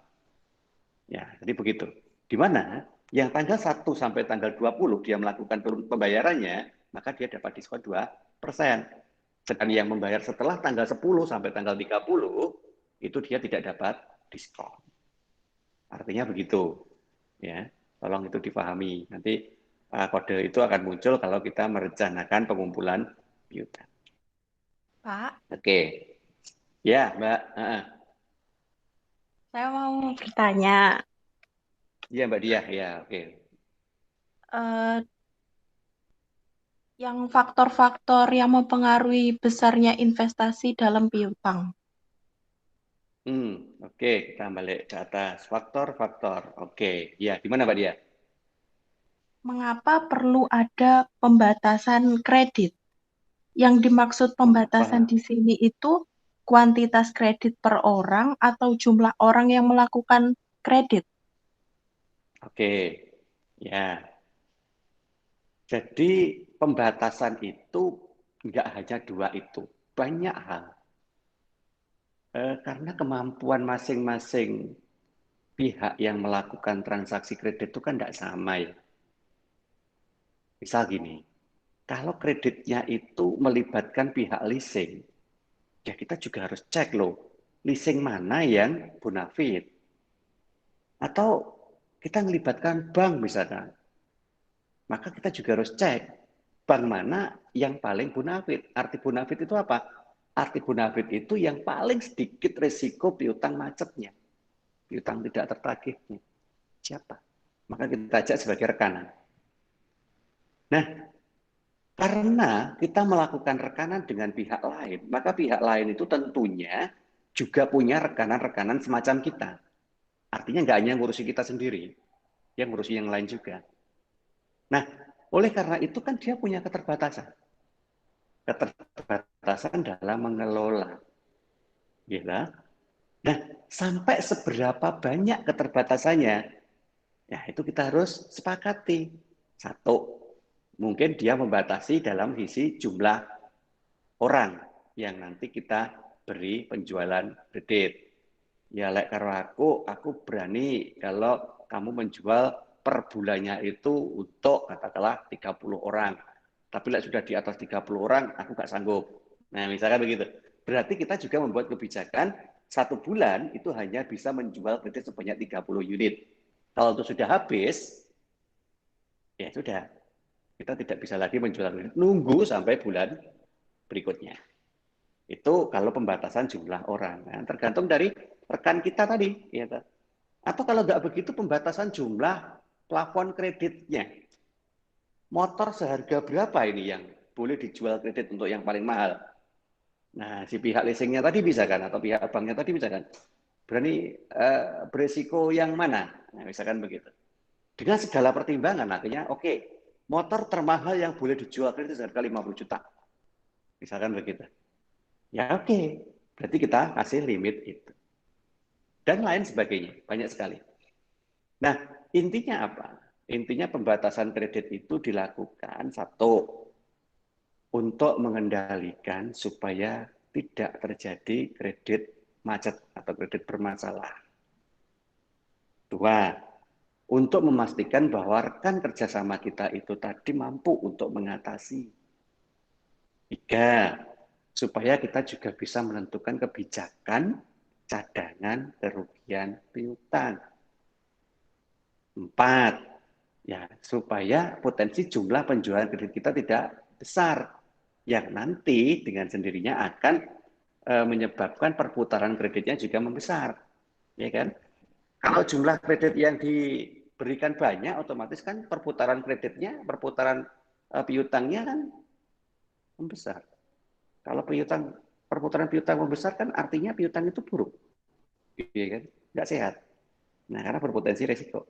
Ya, jadi begitu. Di mana yang tanggal 1 sampai tanggal 20 dia melakukan pembayarannya, maka dia dapat diskon 2%. Sedangkan yang membayar setelah tanggal 10 sampai tanggal 30, itu dia tidak dapat diskon. Artinya begitu. Ya, tolong itu dipahami. Nanti kode itu akan muncul kalau kita merencanakan pengumpulan piutang. Pak, Oke. Ya, Mbak. saya mau bertanya. Iya, Mbak Diah. Ya, oke. Yang faktor-faktor yang mempengaruhi besarnya investasi dalam piutang. Oke, kita balik ke atas. Faktor-faktor. Oke, ya, gimana Mbak Diah? Mengapa perlu ada pembatasan kredit? Yang dimaksud pembatasan di sini itu kuantitas kredit per orang atau jumlah orang yang melakukan kredit? Oke, ya. Jadi pembatasan itu nggak hanya dua itu, banyak hal. Karena kemampuan masing-masing pihak yang melakukan transaksi kredit itu kan tidak sama ya. Misal gini, kalau kreditnya itu melibatkan pihak leasing, ya kita juga harus cek loh, leasing mana yang bonafit. Atau kita melibatkan bank misalkan, maka kita juga harus cek bank mana yang paling bonafit. Arti bonafit itu apa? Arti bonafit itu yang paling sedikit resiko piutang macetnya, piutang tidak tertagihnya. Siapa? Maka kita ajak sebagai rekanan. Nah, karena kita melakukan rekanan dengan pihak lain, maka pihak lain itu tentunya juga punya rekanan-rekanan semacam kita. Artinya nggak hanya ngurusi kita sendiri, yang ngurusi yang lain juga. Nah, oleh karena itu kan dia punya keterbatasan. Keterbatasan dalam mengelola. Gitu. Nah, sampai seberapa banyak keterbatasannya, ya itu kita harus sepakati. Satu, mungkin dia membatasi dalam sisi jumlah orang yang nanti kita beri penjualan kredit. Ya, lek karo aku berani kalau kamu menjual per bulannya itu untuk katakanlah 30 orang. Tapi lek sudah di atas 30 orang, aku nggak sanggup. Nah, misalkan begitu. Berarti kita juga membuat kebijakan 1 bulan itu hanya bisa menjual kredit sebanyak 30 unit. Kalau itu sudah habis, ya sudah. Kita tidak bisa lagi menjual kredit. Nunggu sampai bulan berikutnya. Itu kalau pembatasan jumlah orang. Nah, tergantung dari rekan kita tadi. Ya. Atau kalau nggak begitu pembatasan jumlah plafon kreditnya. Motor seharga berapa ini yang boleh dijual kredit untuk yang paling mahal? Nah, si pihak leasingnya tadi bisa kan, atau pihak banknya tadi bisa kan, berani beresiko yang mana? Nah, misalkan begitu. Dengan segala pertimbangan, akhirnya oke, motor termahal yang boleh dijual kredit seharga 50 juta. Misalkan begitu. Ya oke, berarti kita kasih limit itu. Dan lain sebagainya, banyak sekali. Nah, intinya apa? Intinya pembatasan kredit itu dilakukan satu, untuk mengendalikan supaya tidak terjadi kredit macet atau kredit bermasalah. Dua, untuk memastikan bahwa rekan kerjasama kita itu tadi mampu untuk mengatasi. Tiga, supaya kita juga bisa menentukan kebijakan cadangan kerugian piutang. 4, ya supaya potensi jumlah penjualan kredit kita tidak besar, yang nanti dengan sendirinya akan menyebabkan perputaran kreditnya juga membesar, ya kan? Kalau jumlah kredit yang diberikan banyak, otomatis kan perputaran kreditnya, perputaran piutangnya kan membesar. Kalau perputaran piutang membesar kan artinya piutang itu buruk, ya kan? Nggak sehat. Nah, karena berpotensi resiko.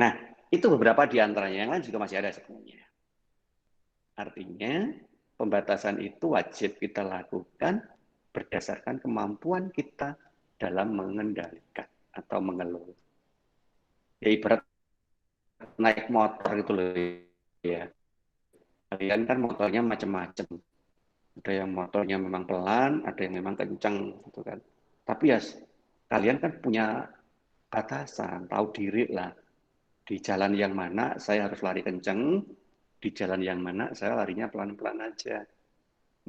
Nah, itu beberapa di antaranya, yang lain juga masih ada sebenarnya. Artinya, pembatasan itu wajib kita lakukan berdasarkan kemampuan kita dalam mengendalikan atau mengelola. Ya ibarat naik motor gitu loh ya. Kalian kan motornya macam-macam. Ada yang motornya memang pelan, ada yang memang kencang gitu kan. Tapi ya kalian kan punya batasan, tahu diri lah. Di jalan yang mana saya harus lari kencang, di jalan yang mana saya larinya pelan-pelan aja.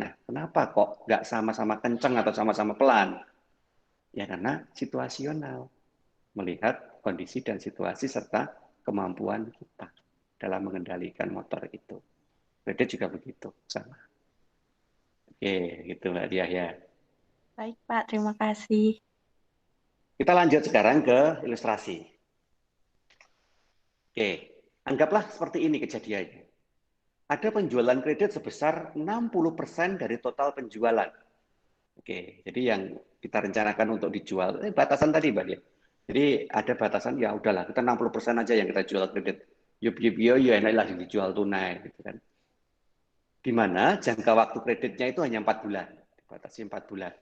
Nah, kenapa kok nggak sama-sama kencang atau sama-sama pelan? Ya karena situasional, melihat kondisi dan situasi serta kemampuan kita dalam mengendalikan motor itu. Kredit juga begitu, sama. Oke, gitu Mbak Diah ya. Baik, Pak. Terima kasih. Kita lanjut sekarang ke ilustrasi. Oke, anggaplah seperti ini kejadiannya. Ada penjualan kredit sebesar 60% dari total penjualan. Oke, jadi yang kita rencanakan untuk dijual, batasan tadi Mbak ya. Jadi ada batasan, ya udahlah kita 60% aja yang kita jual kredit. Yup, enaklah dijual tunai gitu kan. Di mana jangka waktu kreditnya itu hanya 4 bulan, dibatasi 4 bulan.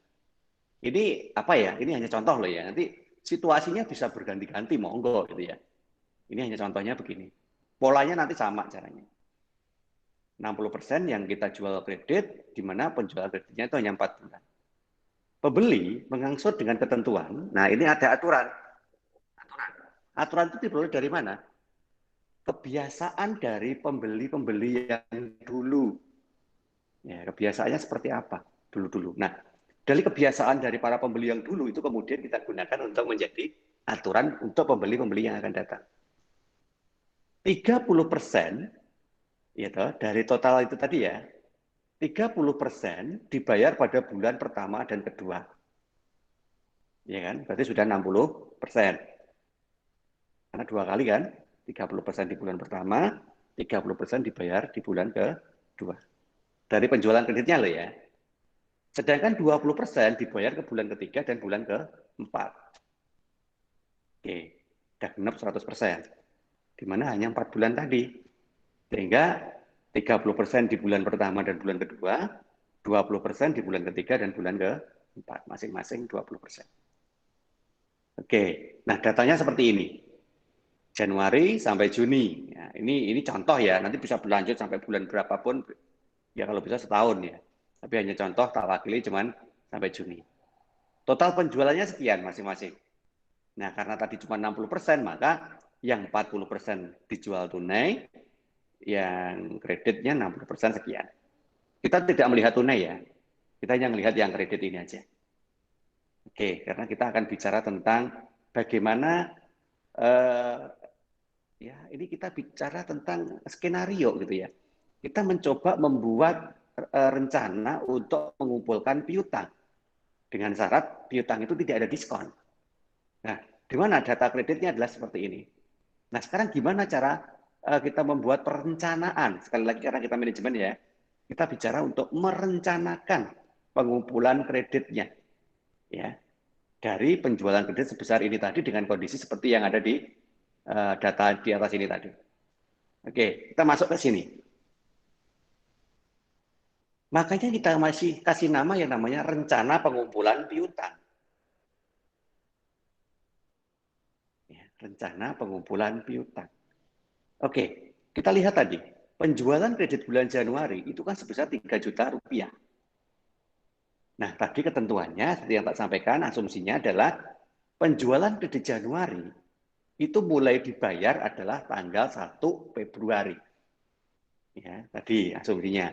Ini apa ya? Ini hanya contoh loh ya. Nanti situasinya bisa berganti-ganti, monggo gitu ya. Ini hanya contohnya begini. Polanya nanti sama caranya. 60% yang kita jual kredit, di mana penjualan kreditnya itu hanya 4 bulan. Pembeli mengangsur dengan ketentuan. Nah, ini ada aturan. Aturan itu diperoleh dari mana? Kebiasaan dari pembeli-pembeli yang dulu. Ya, kebiasaannya seperti apa dulu-dulu. Nah, dari kebiasaan dari para pembeli yang dulu itu kemudian kita gunakan untuk menjadi aturan untuk pembeli-pembeli yang akan datang. 30% ya dari total itu tadi ya, 30% dibayar pada bulan pertama dan kedua. Ya kan? Berarti sudah 60%. Karena 2 kali kan, 30% di bulan pertama, 30% dibayar di bulan kedua. Dari penjualan kreditnya loh ya. Sedangkan 20% dibayar ke bulan ketiga dan bulan keempat. Oke, udah genap 100%. Di mana hanya 4 bulan tadi. Sehingga 30% di bulan pertama dan bulan kedua, 20% di bulan ketiga dan bulan keempat, masing-masing 20%. Oke, nah datanya seperti ini. Januari sampai Juni. Ya, ini contoh ya, nanti bisa berlanjut sampai bulan berapapun, ya kalau bisa setahun ya. Tapi hanya contoh, tak wakili cuman sampai Juni. Total penjualannya sekian masing-masing. Nah, karena tadi cuma 60%, maka yang 40% dijual tunai, yang kreditnya 60% sekian. Kita tidak melihat tunai ya, kita hanya melihat yang kredit ini aja. Oke, karena kita akan bicara tentang bagaimana, ya ini kita bicara tentang skenario gitu ya. Kita mencoba membuat rencana untuk mengumpulkan piutang dengan syarat piutang itu tidak ada diskon. Nah, di mana data kreditnya adalah seperti ini. Nah, sekarang gimana cara kita membuat perencanaan? Sekali lagi karena kita manajemen ya, kita bicara untuk merencanakan pengumpulan kreditnya, ya, dari penjualan kredit sebesar ini tadi dengan kondisi seperti yang ada di data di atas ini tadi. Oke, kita masuk ke sini. Makanya kita masih kasih nama yang namanya rencana pengumpulan piutang. Ya, rencana pengumpulan piutang. Oke, kita lihat tadi. Penjualan kredit bulan Januari itu kan sebesar 3 juta rupiah. Nah, tadi ketentuannya, seperti yang tak sampaikan, asumsinya adalah penjualan kredit Januari itu mulai dibayar adalah tanggal 1 Februari. Ya, tadi asumsinya.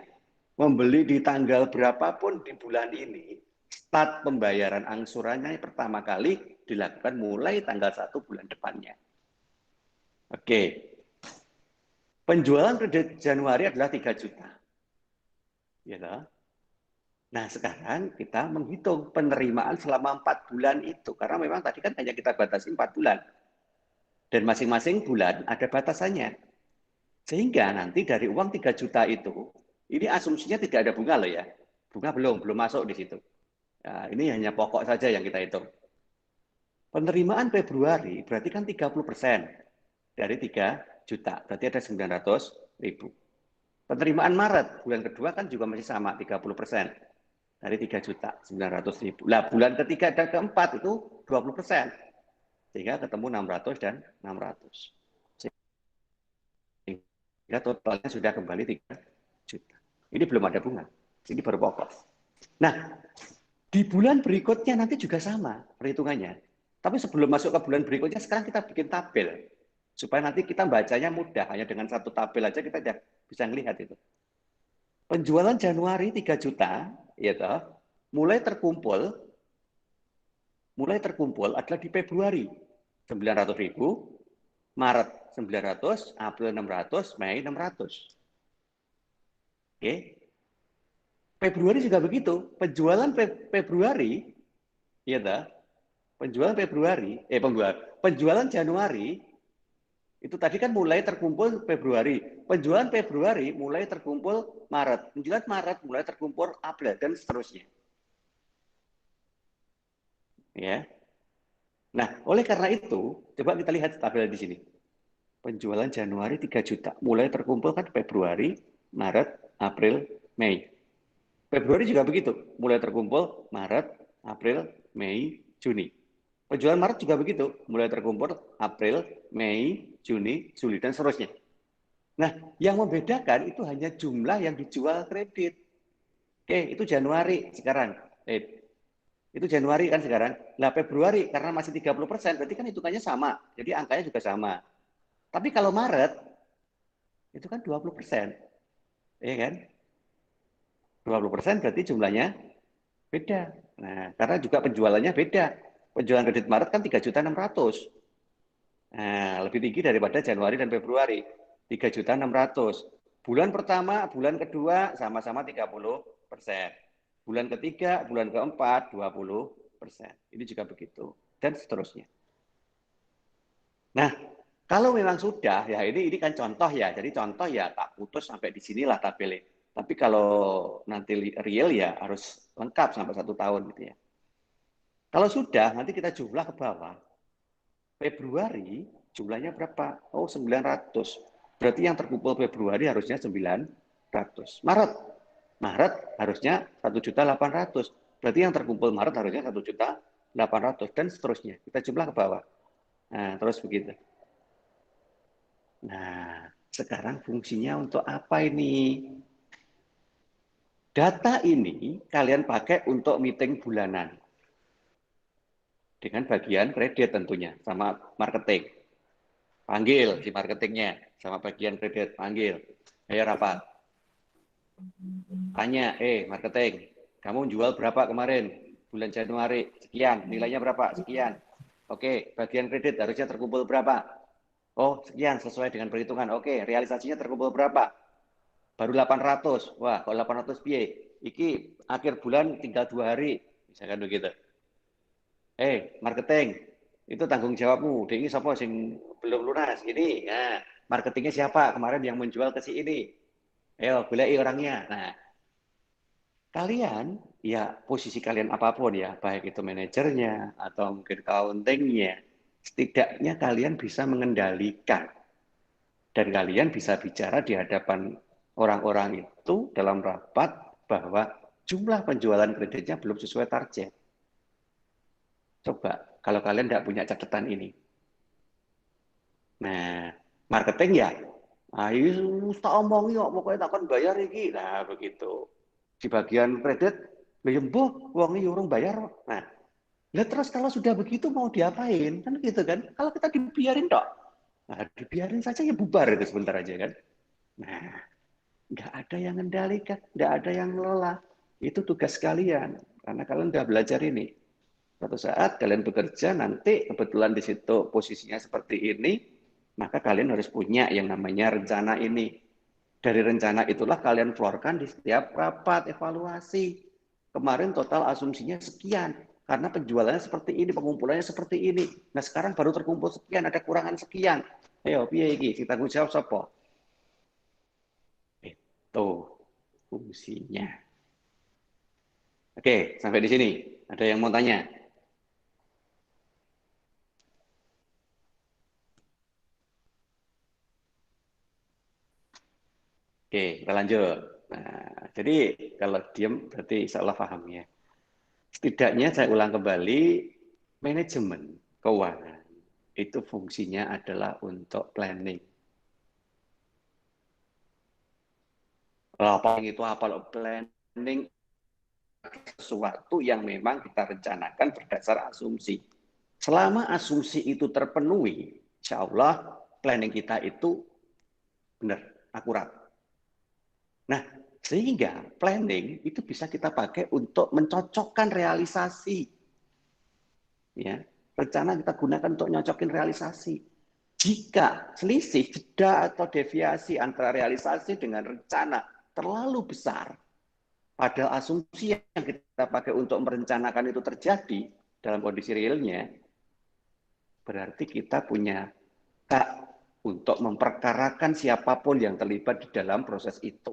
Membeli di tanggal berapapun di bulan ini, start pembayaran angsurannya pertama kali dilakukan mulai tanggal 1 bulan depannya. Oke. Penjualan kredit Januari adalah 3 juta. Ya, nah, sekarang kita menghitung penerimaan selama 4 bulan itu. Karena memang tadi kan hanya kita batasi 4 bulan. Dan masing-masing bulan ada batasannya. Sehingga nanti dari uang 3 juta itu, ini asumsinya tidak ada bunga loh ya. Bunga belum masuk di situ. Nah, ini hanya pokok saja yang kita hitung. Penerimaan Februari berarti kan 30% dari 3 juta. Berarti ada 900.000. Penerimaan Maret, bulan kedua kan juga masih sama, 30%. Dari 3 juta, 900.000. Nah, bulan ketiga dan keempat itu 20%. Sehingga ketemu 600 dan 600. Sehingga totalnya sudah kembali 3 juta. Ini belum ada bunga. Ini baru pokok. Nah, di bulan berikutnya nanti juga sama perhitungannya. Tapi sebelum masuk ke bulan berikutnya, sekarang kita bikin tabel. Supaya nanti kita bacanya mudah. Hanya dengan satu tabel aja kita sudah bisa melihat itu. Penjualan Januari 3 juta, ya toh, mulai terkumpul adalah di Februari 900.000, Maret 900, April 600, Mei 600. Oke. Februari juga begitu. Penjualan Februari, ya toh, penjualan Januari itu tadi kan mulai terkumpul Februari. Penjualan Februari mulai terkumpul Maret. Penjualan Maret mulai terkumpul April dan seterusnya. Ya. Nah, oleh karena itu, coba kita lihat tabel di sini. Penjualan Januari 3 juta, mulai terkumpul kan Februari, Maret, April, Mei. Februari juga begitu, mulai terkumpul Maret, April, Mei, Juni. Penjualan Maret juga begitu, mulai terkumpul April, Mei, Juni, Juli, dan seterusnya. Nah, yang membedakan itu hanya jumlah yang dijual kredit. Oke, itu Januari sekarang. Itu Januari kan sekarang. Nah, Februari karena masih 30%, berarti kan hitungannya sama. Jadi angkanya juga sama. Tapi kalau Maret, itu kan 20%. Iya kan? 20% berarti jumlahnya beda. Nah, karena juga penjualannya beda. Penjualan kredit Maret kan 3.600.000. Nah, lebih tinggi daripada Januari dan Februari. 3.600.000. Bulan pertama, bulan kedua sama-sama 30%. Bulan ketiga, bulan keempat 20%. Ini juga begitu. Dan seterusnya. Nah, kalau memang sudah, ya ini kan contoh ya. Jadi contoh ya tak putus sampai di sinilah tabelnya. Tapi kalau nanti real ya harus lengkap sampai 1 tahun gitu ya. Kalau sudah, nanti kita jumlah ke bawah. Februari jumlahnya berapa? Oh, 900. Berarti yang terkumpul Februari harusnya 900. Maret harusnya 1.800.000. Berarti yang terkumpul Maret harusnya 1.800.000 dan seterusnya. Kita jumlah ke bawah. Nah, terus begitu. Nah, sekarang fungsinya untuk apa ini? Data ini kalian pakai untuk meeting bulanan. Dengan bagian kredit tentunya, sama marketing. Panggil si marketingnya, sama bagian kredit, panggil. Ayo rapat. Tanya, marketing, kamu jual berapa kemarin? Bulan Januari, sekian. Nilainya berapa? Sekian. Oke, bagian kredit harusnya terkumpul berapa? Oh, sekian, sesuai dengan perhitungan. Oke, realisasinya terkumpul berapa? Baru 800. Wah, kalau 800 piye? Iki akhir bulan tinggal 2 hari. Misalkan begitu. Marketing, itu tanggung jawabmu. Ini siapa sing belum lunas? Ini, nah, marketingnya siapa kemarin yang menjual ke si ini? Ayo, goleki orangnya. Nah, kalian, ya posisi kalian apapun ya, baik itu manajernya atau mungkin accounting-nya, setidaknya kalian bisa mengendalikan. Dan kalian bisa bicara di hadapan orang-orang itu dalam rapat bahwa jumlah penjualan kreditnya belum sesuai target. Coba, kalau kalian tidak punya catatan ini. Nah, marketing ya, ayo tak omongi kok, pokoknya takkan bayar ini. Nah, begitu. Di bagian kredit, bayembuh, uangnya urung bayar. Nah, terus kalau sudah begitu mau diapain? Kan gitu kan? Kalau kita dibiarin dok, nah, dibiarin saja ya bubar itu sebentar aja kan. Nah, nggak ada yang mengendalikan, nggak ada yang ngelola. Itu tugas kalian, karena kalian udah belajar ini. Suatu saat kalian bekerja, nanti kebetulan di situ posisinya seperti ini, maka kalian harus punya yang namanya rencana ini. Dari rencana itulah kalian keluarkan di setiap rapat evaluasi. Kemarin total asumsinya sekian, karena penjualannya seperti ini, pengumpulannya seperti ini. Nah sekarang baru terkumpul sekian, ada kurangan sekian. Ayo, piye iki? Kita tanggung jawab siapa? Itu fungsinya. Oke, sampai di sini. Ada yang mau tanya? Oke, kita lanjut. Nah, jadi kalau diam berarti insya Allah paham ya. Setidaknya saya ulang kembali, manajemen keuangan itu fungsinya adalah untuk planning. Planning itu apa? Planning sesuatu yang memang kita rencanakan berdasar asumsi. Selama asumsi itu terpenuhi, insya Allah planning kita itu benar, akurat. Nah, sehingga planning itu bisa kita pakai untuk mencocokkan realisasi. Ya, rencana kita gunakan untuk nyocokin realisasi. Jika selisih, jeda atau deviasi antara realisasi dengan rencana terlalu besar, padahal asumsi yang kita pakai untuk merencanakan itu terjadi dalam kondisi realnya, berarti kita punya hak untuk memperkarakan siapapun yang terlibat di dalam proses itu.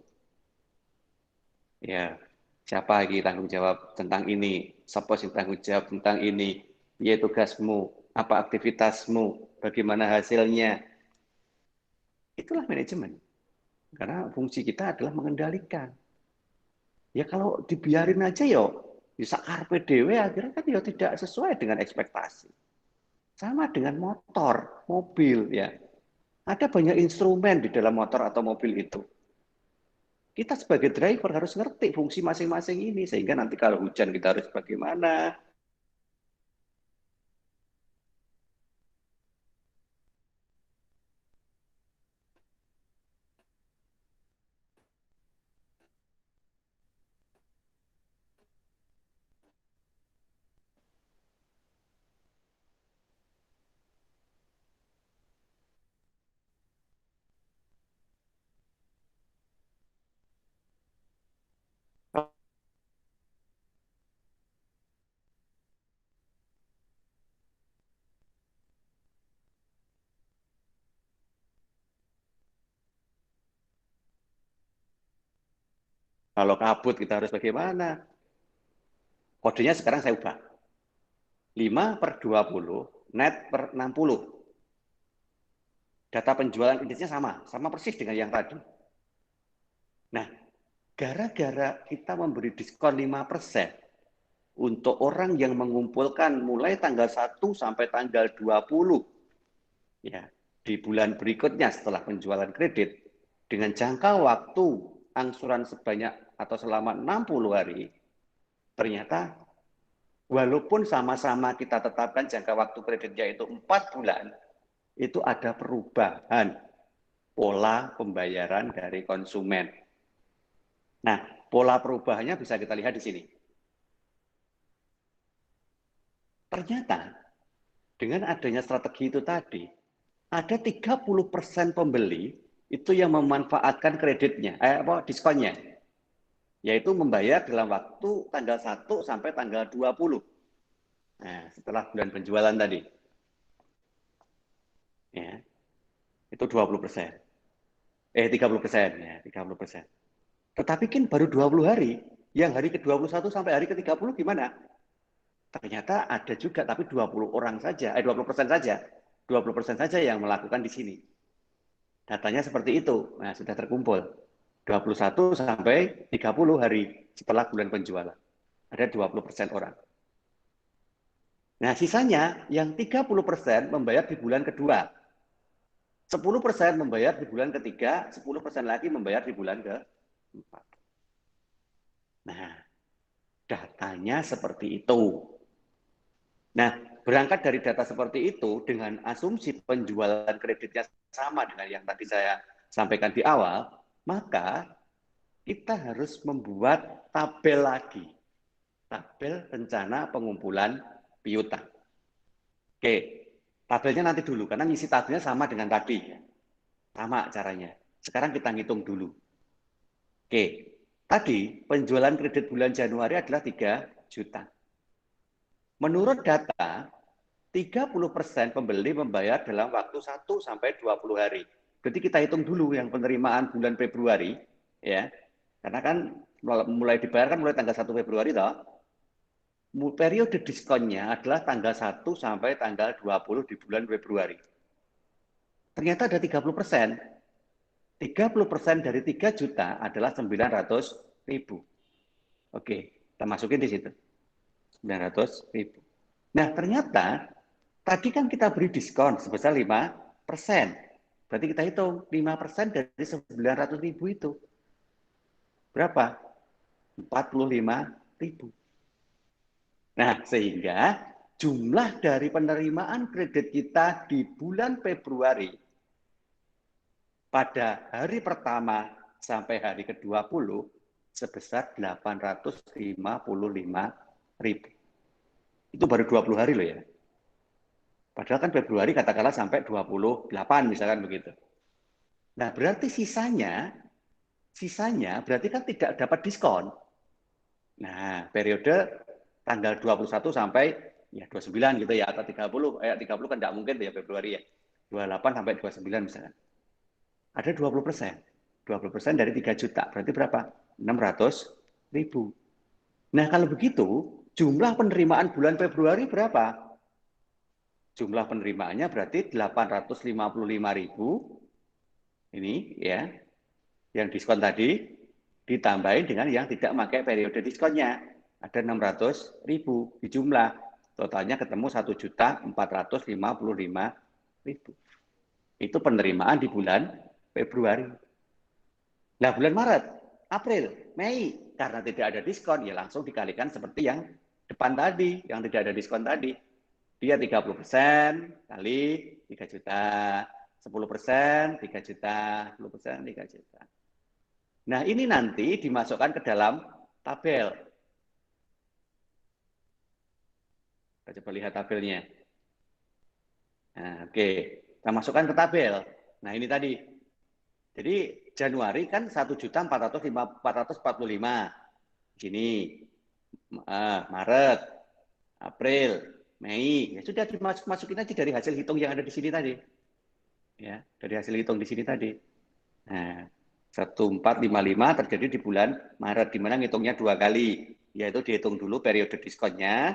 Ya, siapa lagi tanggung jawab tentang ini? Siapa yang tanggung jawab tentang ini? Ya tugasmu, apa aktivitasmu, bagaimana hasilnya? Itulah manajemen. Karena fungsi kita adalah mengendalikan. Ya kalau dibiarin aja bisa karpe dewe akhirnya kan tidak sesuai dengan ekspektasi. Sama dengan motor, mobil ya. Ada banyak instrumen di dalam motor atau mobil itu. Kita sebagai driver harus ngerti fungsi masing-masing ini, sehingga nanti kalau hujan kita harus bagaimana. Kalau kabut kita harus bagaimana? Kodenya sekarang saya ubah. 5/20, net per 60. Data penjualan indexnya sama persis dengan yang tadi. Nah, gara-gara kita memberi diskon 5% untuk orang yang mengumpulkan mulai tanggal 1 sampai tanggal 20 ya, di bulan berikutnya setelah penjualan kredit dengan jangka waktu angsuran sebanyak atau selama 60 hari, ternyata walaupun sama-sama kita tetapkan jangka waktu kreditnya itu 4 bulan, itu ada perubahan pola pembayaran dari konsumen. Nah, pola perubahannya bisa kita lihat di sini. Ternyata dengan adanya strategi itu tadi, ada 30% pembeli itu yang memanfaatkan kreditnya, diskonnya, yaitu membayar dalam waktu tanggal 1 sampai tanggal 20. Nah, setelah bulan penjualan tadi. Ya, itu 20%. 30%, ya, 30%. Tetapi kan baru 20 hari, yang hari ke-21 sampai hari ke-30 gimana? Ternyata ada juga, tapi 20% saja. 20% saja yang melakukan di sini. Datanya seperti itu. Nah, sudah terkumpul. 21 sampai 30 hari setelah bulan penjualan. Ada 20% orang. Nah, sisanya yang 30% membayar di bulan kedua. 10% membayar di bulan ketiga, 10% lagi membayar di bulan keempat. Nah, datanya seperti itu. Nah, berangkat dari data seperti itu dengan asumsi penjualan kreditnya sama dengan yang tadi saya sampaikan di awal, maka kita harus membuat tabel lagi. Tabel rencana pengumpulan piutang. Oke, tabelnya nanti dulu, karena ngisi tabelnya sama dengan tadi. Sama caranya. Sekarang kita ngitung dulu. Oke, tadi penjualan kredit bulan Januari adalah 3 juta. Menurut data, 30% pembeli membayar dalam waktu 1 sampai 20 hari. Berarti kita hitung dulu yang penerimaan bulan Februari, ya. Karena kan mulai dibayar kan mulai tanggal 1 Februari toh. Periode diskonnya adalah tanggal 1 sampai tanggal 20 di bulan Februari. Ternyata ada 30%. 30% dari 3 juta adalah 900.000. Oke, kita masukin di situ. 900.000. Nah, ternyata tadi kan kita beri diskon sebesar 5%. Berarti kita hitung 5% dari 900.000 itu. Berapa? 45.000. Nah, sehingga jumlah dari penerimaan kredit kita di bulan Februari pada hari pertama sampai hari ke-20 sebesar 855.000. Itu baru 20 hari loh ya. Padahal kan Februari katakanlah sampai 28 misalkan begitu. Nah, berarti sisanya berarti kan tidak dapat diskon. Nah, periode tanggal 21 sampai ya 29 gitu ya, atau 30 kan tidak mungkin ya Februari ya. 28 sampai 29 misalkan. Ada 20%. 20% dari 3 juta, berarti berapa? 600.000. Nah, kalau begitu, jumlah penerimaan bulan Februari berapa? Jumlah penerimaannya berarti 855.000. Ini ya, yang diskon tadi ditambahin dengan yang tidak pakai periode diskonnya. Ada 600.000 di jumlah. Totalnya ketemu 1.455.000. Itu penerimaan di bulan Februari. Nah, bulan Maret, April, Mei, karena tidak ada diskon, ya langsung dikalikan seperti yang depan tadi, yang tidak ada diskon tadi. Dia 30% kali 3 juta, 10% 3 juta, 10% 3 juta. Nah, ini nanti dimasukkan ke dalam tabel. Kita coba lihat tabelnya. Nah, oke. Kita masukkan ke tabel. Nah, ini tadi. Jadi, Januari kan 1.445. Gini. Maret, April, Mei. Ya sudah dimasukin aja dari hasil hitung yang ada di sini tadi. Ya, dari hasil hitung di sini tadi. Nah, 1455 terjadi di bulan Maret, di mana ngitungnya 2 kali, yaitu dihitung dulu periode diskonnya,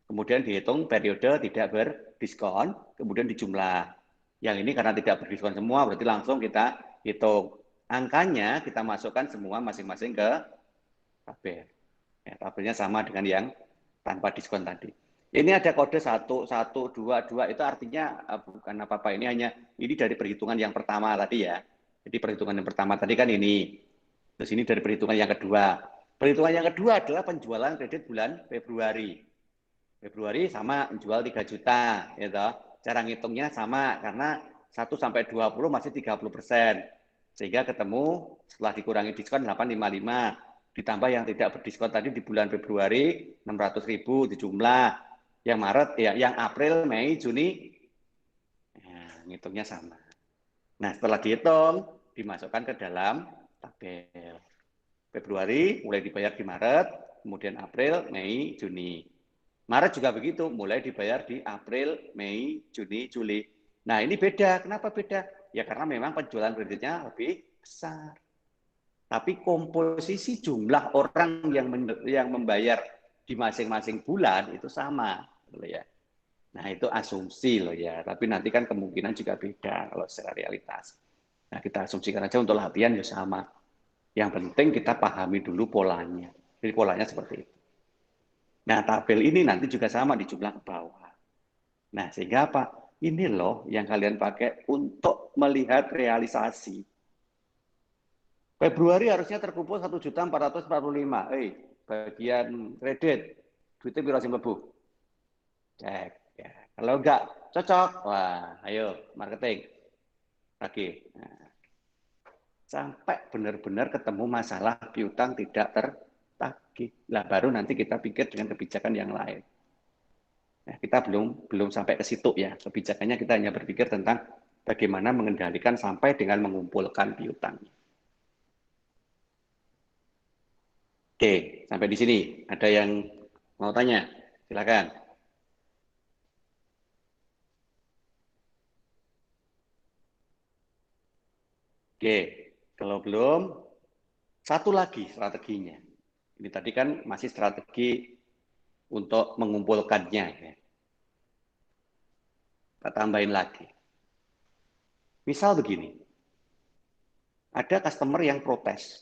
kemudian dihitung periode tidak berdiskon, kemudian dijumlah. Yang ini karena tidak berdiskon semua, berarti langsung kita hitung. Angkanya kita masukkan semua masing-masing ke tabel. Ya, tabelnya sama dengan yang tanpa diskon tadi. Ini ada kode 1122, itu artinya bukan apa-apa, ini hanya ini dari perhitungan yang pertama tadi ya. Jadi perhitungan yang pertama tadi kan ini. Terus ini dari perhitungan yang kedua. Perhitungan yang kedua adalah penjualan kredit bulan Februari. Februari sama menjual 3 juta, gitu. Cara ngitungnya sama karena 1 sampai 20 masih 30%. Sehingga ketemu setelah dikurangi diskon 855. Ditambah yang tidak berdiskon tadi di bulan Februari 600.000 dijumlah. Yang Maret ya, yang April, Mei, Juni, nah, ngitungnya sama. Nah, setelah dihitung, dimasukkan ke dalam tabel. Februari mulai dibayar di Maret, kemudian April, Mei, Juni. Maret juga begitu, mulai dibayar di April, Mei, Juni, Juli. Nah, ini beda. Kenapa beda? Ya karena memang penjualan kreditnya lebih besar. Tapi komposisi jumlah orang yang membayar di masing-masing bulan itu sama, ya. Nah, itu asumsi loh ya, tapi nanti kan kemungkinan juga beda kalau secara realitas. Nah, kita asumsikan aja untuk latihan ya sama. Yang penting kita pahami dulu polanya. Jadi polanya seperti itu. Nah, tabel ini nanti juga sama di jumlah ke bawah. Nah, sehingga apa? Ini loh yang kalian pakai untuk melihat realisasi. Februari harusnya terkumpul 1.445. Bagian kredit, duitnya berapa sing mlebu? Cek. Ya. Kalau enggak cocok, wah, ayo marketing. Lagi. Nah, sampai benar-benar ketemu masalah piutang tidak tertagih. Lah baru nanti kita pikir dengan kebijakan yang lain. Nah, kita belum sampai ke situ ya. Kebijakannya kita hanya berpikir tentang bagaimana mengendalikan sampai dengan mengumpulkan piutang. Oke, sampai di sini. Ada yang mau tanya? Silakan. Oke, kalau belum, satu lagi strateginya. Ini tadi kan masih strategi untuk mengumpulkannya. Ya. Kita tambahin lagi. Misal begini, ada customer yang protes.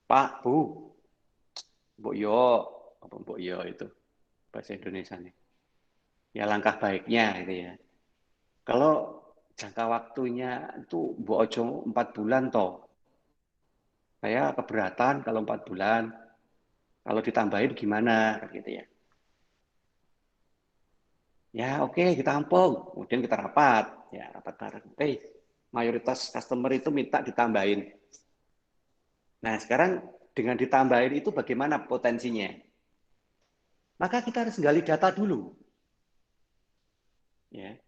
Pak, Bu, Mbok Yo, apa Mbok Yo itu bahasa Indonesianya. Ya langkah baiknya gitu ya. Kalau jangka waktunya itu Mbok Ojo 4 bulan toh. Saya keberatan kalau 4 bulan. Kalau ditambahin gimana gitu ya. Ya oke, kita ampung. Kemudian kita rapat. Ya rapat bareng. Mayoritas customer itu minta ditambahin. Nah sekarang dengan ditambahin itu bagaimana potensinya? Maka kita harus gali data dulu. Ya.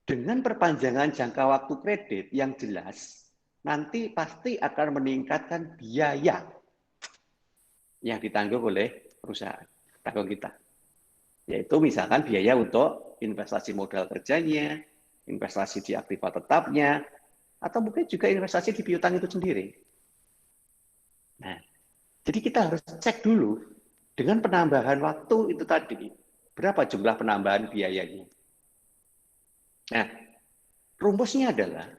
Dengan perpanjangan jangka waktu kredit yang jelas, nanti pasti akan meningkatkan biaya yang ditanggung oleh perusahaan, tanggung kita. Yaitu misalkan biaya untuk investasi modal kerjanya, investasi di aktiva tetapnya, atau mungkin juga investasi di piutang itu sendiri. Nah, jadi kita harus cek dulu dengan penambahan waktu itu tadi, berapa jumlah penambahan biayanya. Nah, rumusnya adalah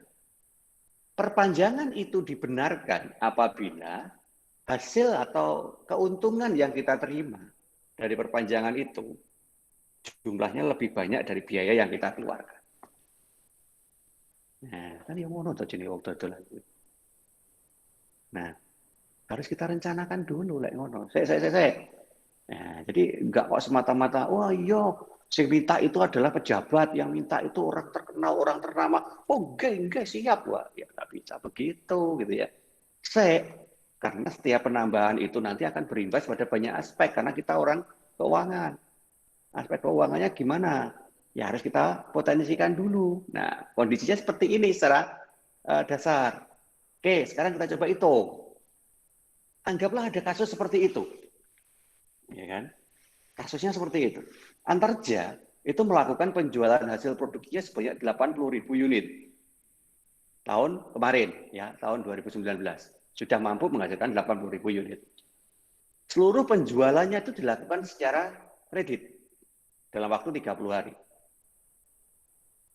perpanjangan itu dibenarkan apabila hasil atau keuntungan yang kita terima dari perpanjangan itu jumlahnya lebih banyak dari biaya yang kita keluarkan. Nah, kan yang ngono to jenenge wong dodolan. Nah, harus kita rencanakan dulu lek ngono. Sik. Nah, jadi enggak kok semata-mata, wah iya, yang minta itu adalah pejabat, yang minta itu orang terkenal, orang ternama. Oh, enggak, siap. Wah, ya nggak bisa begitu, gitu ya. Karena setiap penambahan itu nanti akan berimbas pada banyak aspek, karena kita orang keuangan. Aspek keuangannya gimana? Ya harus kita potensikan dulu. Nah, kondisinya seperti ini secara dasar. Oke, sekarang kita coba hitung. Anggaplah ada kasus seperti itu. Ya kan? Kasusnya seperti itu. Antarja itu melakukan penjualan hasil produksinya sebanyak 80.000 unit tahun kemarin, ya tahun 2019 sudah mampu menghasilkan 80.000 unit. Seluruh penjualannya itu dilakukan secara kredit dalam waktu 30 hari.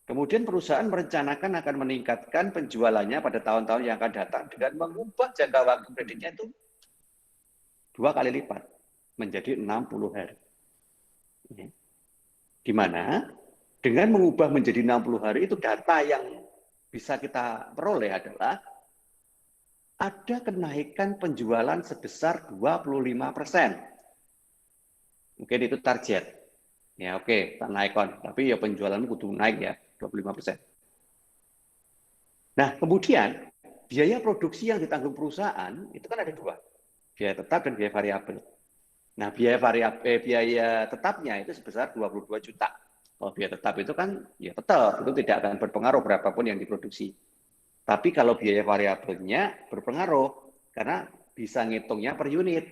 Kemudian perusahaan merencanakan akan meningkatkan penjualannya pada tahun-tahun yang akan datang dengan mengubah jangka waktu kreditnya itu 2 kali lipat menjadi 60 hari. Di mana dengan mengubah menjadi 60 hari itu data yang bisa kita peroleh adalah ada kenaikan penjualan sebesar 25%. Mungkin itu target. Ya oke, tak naik kon, tapi ya penjualanmu kudu naik ya, 25%. Nah, kemudian biaya produksi yang ditanggung perusahaan itu kan ada 2, biaya tetap dan biaya variabel. Nah, biaya tetapnya itu sebesar 22 juta. Kalau biaya tetap itu kan ya tetap, itu tidak akan berpengaruh berapapun yang diproduksi. Tapi kalau biaya variabelnya berpengaruh, karena bisa ngitungnya per unit.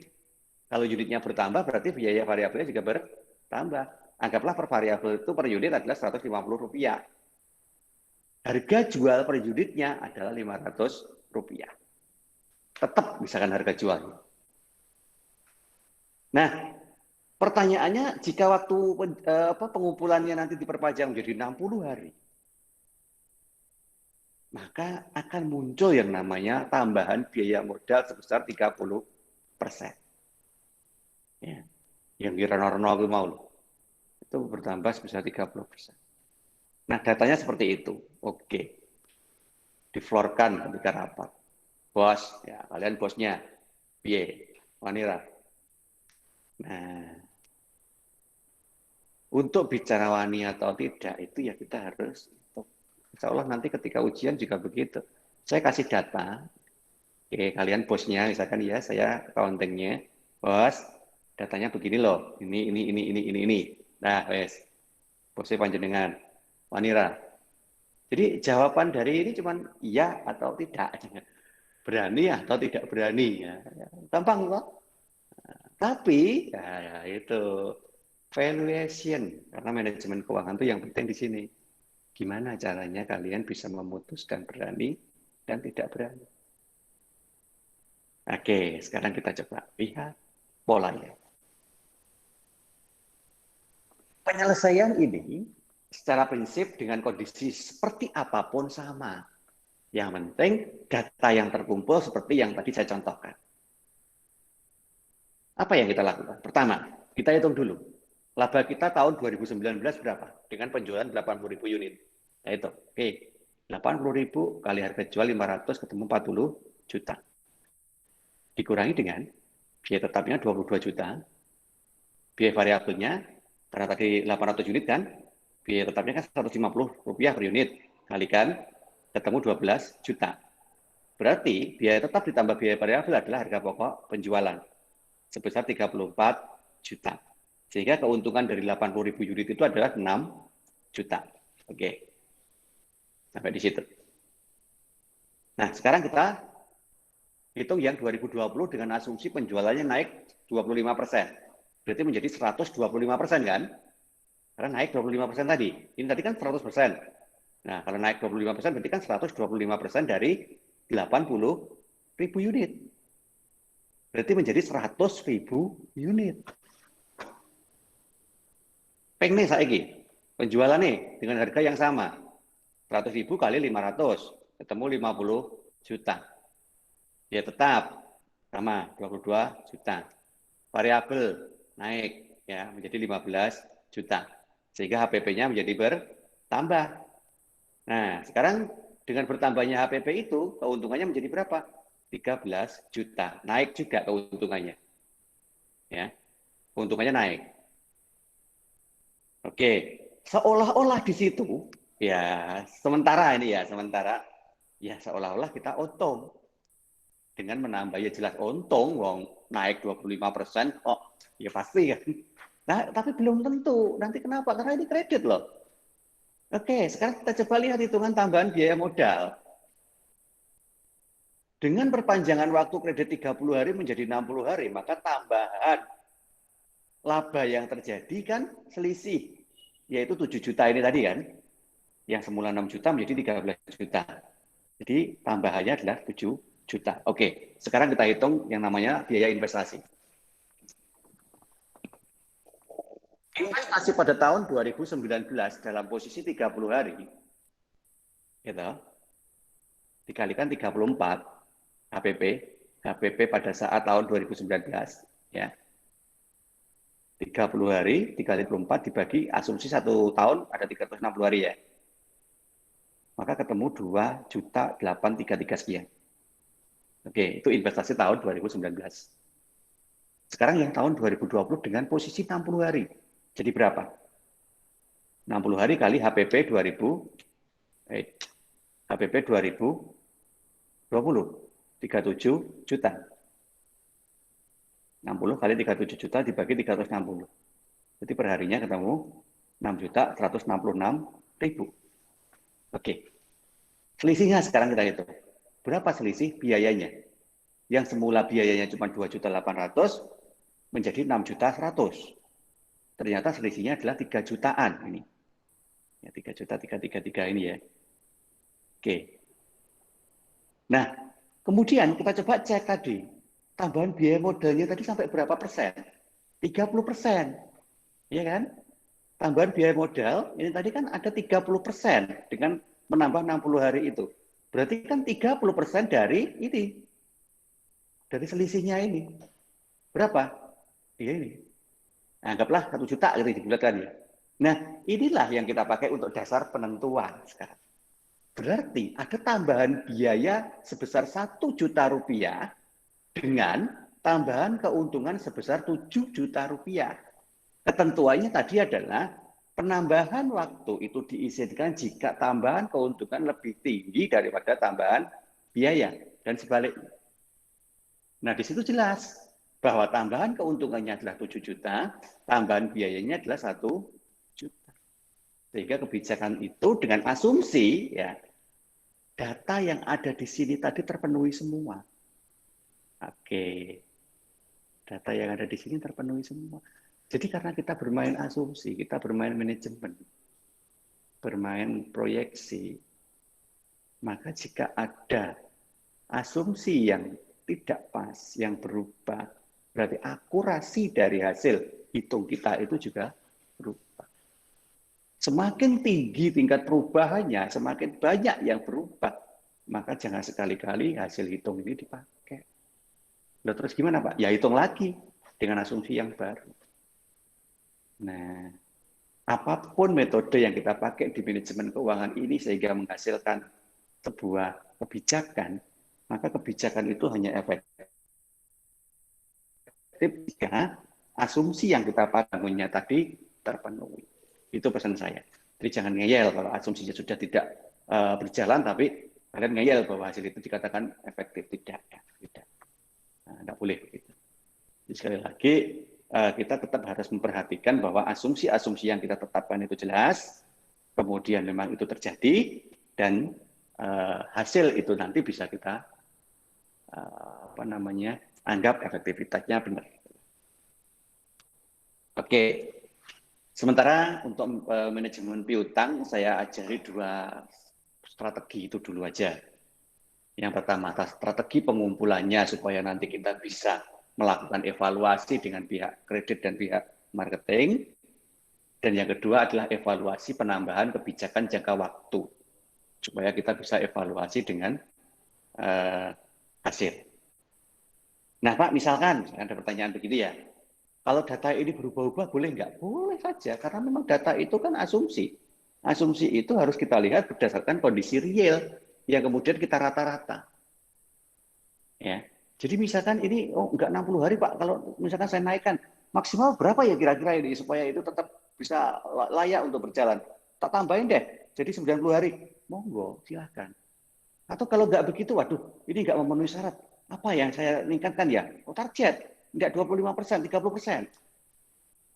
Kalau unitnya bertambah, berarti biaya variabelnya juga bertambah. Anggaplah per variabel itu per unit adalah Rp150. Harga jual per unitnya adalah Rp500. Tetap misalkan harga jualnya. Nah, pertanyaannya jika waktu pengumpulannya nanti diperpanjang menjadi 60 hari, maka akan muncul yang namanya tambahan biaya modal sebesar 30%. Ya, yang kira-kira aku mau itu bertambah sebesar 30%. Nah, datanya seperti itu. Oke. Diflorkan ketika rapat. Bos, ya kalian bosnya. Piye? Wanira. Nah, untuk bicara wani atau tidak, itu ya kita harus, insya Allah nanti ketika ujian juga begitu. Saya kasih data, oke, kalian bosnya, misalkan ya, saya accounting-nya, bos, datanya begini loh, ini. Nah, wes, bosnya panjenengan, Wanira. Jadi jawaban dari ini cuma iya atau tidak, berani atau tidak berani, ya. Gampang kok. Tapi ya itu valuation, karena manajemen keuangan itu yang penting di sini. Gimana caranya kalian bisa memutuskan berani dan tidak berani. Oke, sekarang kita coba lihat polanya. Penyelesaian ini secara prinsip dengan kondisi seperti apapun sama. Yang penting data yang terkumpul seperti yang tadi saya contohkan. Apa yang kita lakukan? Pertama, kita hitung dulu. Laba kita tahun 2019 berapa? Dengan penjualan 80.000 unit. Nah itu, oke. 80.000 kali harga jual 500 ketemu 40 juta. Dikurangi dengan biaya tetapnya 22 juta. Biaya variabelnya, karena tadi 800 unit kan, biaya tetapnya kan Rp150 per unit. Kalikan, ketemu 12 juta. Berarti biaya tetap ditambah biaya variabel adalah harga pokok penjualan sebesar 34 juta. Sehingga keuntungan dari 80.000 unit itu adalah 6 juta. Oke. Sampai di situ. Nah, sekarang kita hitung yang 2020 dengan asumsi penjualannya naik 25%. Berarti menjadi 125% kan? Karena naik 25% tadi. Ini tadi kan 100%. Nah, kalau naik 25% berarti kan 125% dari 80.000 unit. Berarti menjadi 100.000 unit. Peng nih saiki, penjualan nih dengan harga yang sama. 100.000 kali 500, ketemu 50 juta. Ya tetap sama 22 juta. Variabel naik ya menjadi 15 juta. Sehingga HPP-nya menjadi bertambah. Nah, sekarang dengan bertambahnya HPP itu, keuntungannya menjadi berapa? 13 juta. Naik juga keuntungannya. Ya, keuntungannya naik. Oke, seolah-olah di situ, ya sementara ini ya, seolah-olah kita untung. Dengan menambah, ya jelas untung, wong naik 25%, oh ya pasti kan. Nah, tapi belum tentu. Nanti kenapa? Karena ini kredit loh. Oke, sekarang kita coba lihat hitungan tambahan biaya modal. Dengan perpanjangan waktu kredit 30 hari menjadi 60 hari, maka tambahan laba yang terjadi kan selisih, yaitu 7 juta ini tadi kan. Yang semula 6 juta menjadi 13 juta. Jadi tambahannya adalah 7 juta. Oke, sekarang kita hitung yang namanya biaya investasi. Investasi pada tahun 2019 dalam posisi 30 hari, gitu, dikalikan 34 HPP pada saat tahun 2019, ya. 30 hari dikali 24 dibagi asumsi 1 tahun ada 360 hari ya. Maka ketemu 2.833 sekian. Oke, itu investasi tahun 2019. Sekarang yang tahun 2020 dengan posisi 60 hari. Jadi berapa? 60 hari kali HPP 2020, 37 juta. 60 kali 37 juta dibagi 360. Jadi perharinya ketemu 6.166.000. Oke. Selisihnya sekarang kita hitung. Berapa selisih biayanya? Yang semula biayanya cuma 2.800.000 menjadi 6.100.000. Ternyata selisihnya adalah 3 jutaan ini. Ya, 3.333 ini ya. Oke. Nah, kemudian kita coba cek tadi. Tambahan biaya modalnya tadi sampai berapa persen? 30%. Iya kan? Tambahan biaya modal, ini tadi kan ada 30% dengan menambah 60 hari itu. Berarti kan 30% dari ini. Dari selisihnya ini. Berapa? Iya ini. Anggaplah 1 juta gitu dibulatkan ya. Nah, inilah yang kita pakai untuk dasar penentuan sekarang. Berarti ada tambahan biaya sebesar 1 juta rupiah dengan tambahan keuntungan sebesar 7 juta rupiah. Ketentuannya tadi adalah penambahan waktu itu diizinkan jika tambahan keuntungan lebih tinggi daripada tambahan biaya dan sebaliknya. Nah, di situ jelas bahwa tambahan keuntungannya adalah 7 juta, tambahan biayanya adalah 1 juta. Sehingga kebijakan itu dengan asumsi ya data yang ada di sini tadi terpenuhi semua. Oke. Data yang ada di sini terpenuhi semua. Jadi karena kita bermain asumsi, kita bermain manajemen, bermain proyeksi, maka jika ada asumsi yang tidak pas, yang berubah, berarti akurasi dari hasil hitung kita itu juga berubah. Semakin tinggi tingkat perubahannya, semakin banyak yang berubah, maka jangan sekali-kali hasil hitung ini dipakai. Lalu terus gimana Pak? Ya hitung lagi dengan asumsi yang baru. Nah, apapun metode yang kita pakai di manajemen keuangan ini sehingga menghasilkan sebuah kebijakan, maka kebijakan itu hanya efektif jika asumsi yang kita bangunnya tadi terpenuhi. Itu pesan saya. Jadi jangan ngeyel kalau asumsinya sudah tidak berjalan, tapi kalian ngeyel bahwa hasil itu dikatakan efektif. Tidak, ya, tidak. Nah, tidak boleh begitu. Jadi sekali lagi, kita tetap harus memperhatikan bahwa asumsi-asumsi yang kita tetapkan itu jelas, kemudian memang itu terjadi, dan hasil itu nanti bisa kita anggap efektivitasnya benar. Oke, sementara untuk manajemen piutang saya ajari 2 strategi itu dulu aja. Yang pertama, strategi pengumpulannya supaya nanti kita bisa melakukan evaluasi dengan pihak kredit dan pihak marketing. Dan yang kedua adalah evaluasi penambahan kebijakan jangka waktu supaya kita bisa evaluasi dengan hasil. Nah Pak, misalkan ada pertanyaan begitu ya, kalau data ini berubah-ubah boleh nggak? Boleh saja, karena memang data itu kan asumsi. Asumsi itu harus kita lihat berdasarkan kondisi real. yang kemudian kita rata-rata. Ya. Jadi misalkan ini enggak 60 hari Pak, kalau misalkan saya naikkan maksimal berapa ya kira-kira ini supaya itu tetap bisa layak untuk berjalan. Tak tambahin deh, jadi 90 hari. Monggo, silakan. Atau kalau enggak begitu, waduh, ini enggak memenuhi syarat. Apa yang saya meningkatkan ya? Target, enggak 25%, 30%.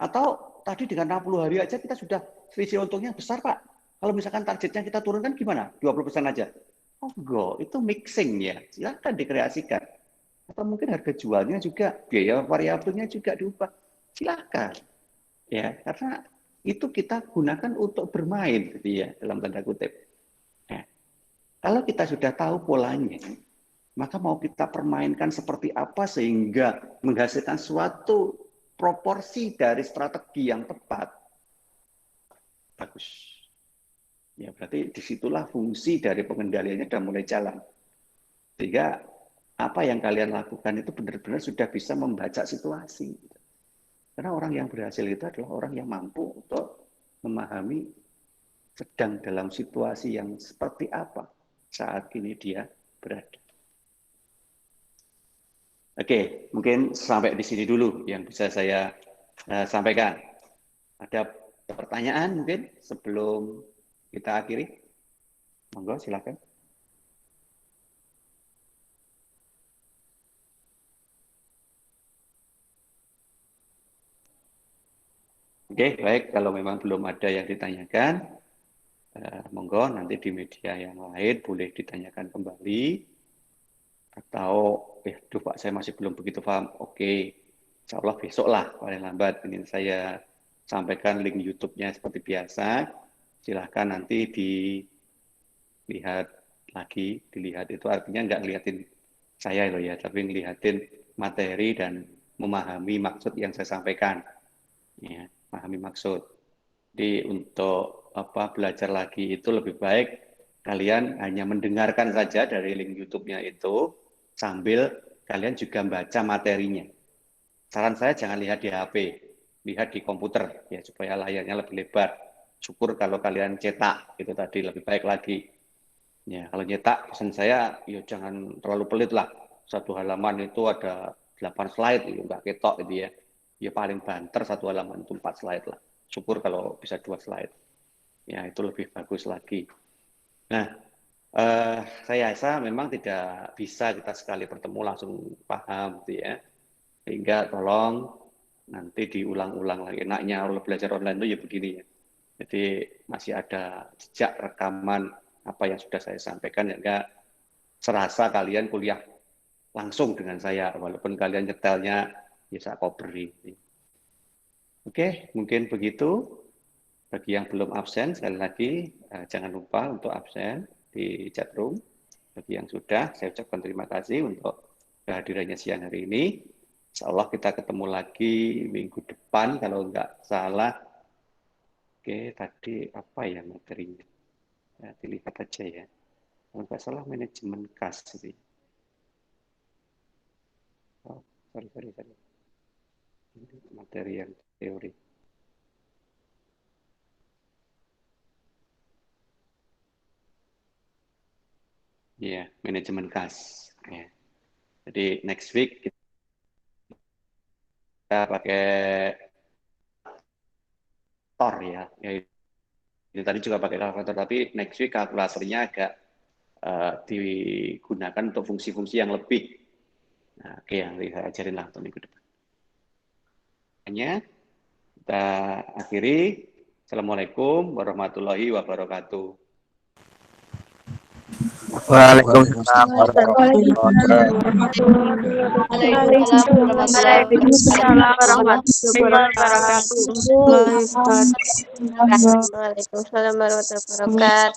Atau tadi dengan 60 hari aja kita sudah selisih untungnya besar Pak. Kalau misalkan targetnya kita turunkan gimana? 20% aja. Monggo, itu mixing ya. Silakan dikreasikan. Atau mungkin harga jualnya juga, biaya variabelnya juga diubah. Silakan. Ya, karena itu kita gunakan untuk bermain gitu ya, dalam tanda kutip. Ya. Kalau kita sudah tahu polanya, maka mau kita permainkan seperti apa sehingga menghasilkan suatu proporsi dari strategi yang tepat. Bagus. Ya, berarti disitulah fungsi dari pengendaliannya sudah mulai jalan. Sehingga apa yang kalian lakukan itu benar-benar sudah bisa membaca situasi. Karena orang yang berhasil itu adalah orang yang mampu untuk memahami sedang dalam situasi yang seperti apa saat ini dia berada. Oke, mungkin sampai di sini dulu yang bisa saya sampaikan. Ada pertanyaan mungkin sebelum kita akhiri? Monggo, silakan. Oke, baik. Kalau memang belum ada yang ditanyakan, monggo nanti di media yang lain boleh ditanyakan kembali. Atau, duh Pak, saya masih belum begitu paham. Oke, insya Allah besok lah paling lambat ingin saya sampaikan link YouTube-nya seperti biasa. Silahkan nanti dilihat lagi, dilihat itu artinya nggak ngeliatin saya loh ya, tapi ngeliatin materi dan memahami maksud yang saya sampaikan. Ya, memahami maksud. Jadi untuk belajar lagi itu lebih baik kalian hanya mendengarkan saja dari link YouTube-nya itu sambil kalian juga baca materinya. Saran saya jangan lihat di HP, lihat di komputer ya supaya layarnya lebih lebar. Syukur kalau kalian cetak itu tadi lebih baik lagi. Ya, kalau nyetak pesan saya ya jangan terlalu pelit lah. Satu halaman itu ada 8 slide itu enggak ketok gitu ya. Ya paling banter satu halaman itu 4 slide lah. Syukur kalau bisa 2 slide. Ya, itu lebih bagus lagi. Nah, saya rasa memang tidak bisa kita sekali bertemu langsung paham gitu ya. Sehingga tolong nanti diulang-ulang lagi. Enaknya kalau belajar online itu ya begini ya. Jadi masih ada jejak rekaman apa yang sudah saya sampaikan, sehingga serasa kalian kuliah langsung dengan saya, walaupun kalian nyetelnya bisa copy. Oke, mungkin begitu. Bagi yang belum absen, sekali lagi jangan lupa untuk absen di chat room. Bagi yang sudah, saya ucapkan terima kasih untuk kehadirannya siang hari ini. Insya Allah kita ketemu lagi minggu depan, kalau nggak salah. Oke, tadi apa ya materinya? Ya, dilihat aja ya. Kalau nggak salah manajemen kas sih. Oh, sorry. Ini materi yang teori. Ya, manajemen kas. Ya. Jadi next week kita pakai Tor ya. Ini tadi juga pakai kalkulator, tapi next week kalkulatornya agak digunakan untuk fungsi-fungsi yang lebih. Nah, oke, yang saya ajarin lah untuk minggu depan. Hanya kita akhiri. Assalamualaikum warahmatullahi wabarakatuh. Waalaikumsalam warahmatullahi wabarakatuh. Waalaikumsalam warahmatullahi wabarakatuh. Waalaikumsalam warahmatullahi wabarakatuh.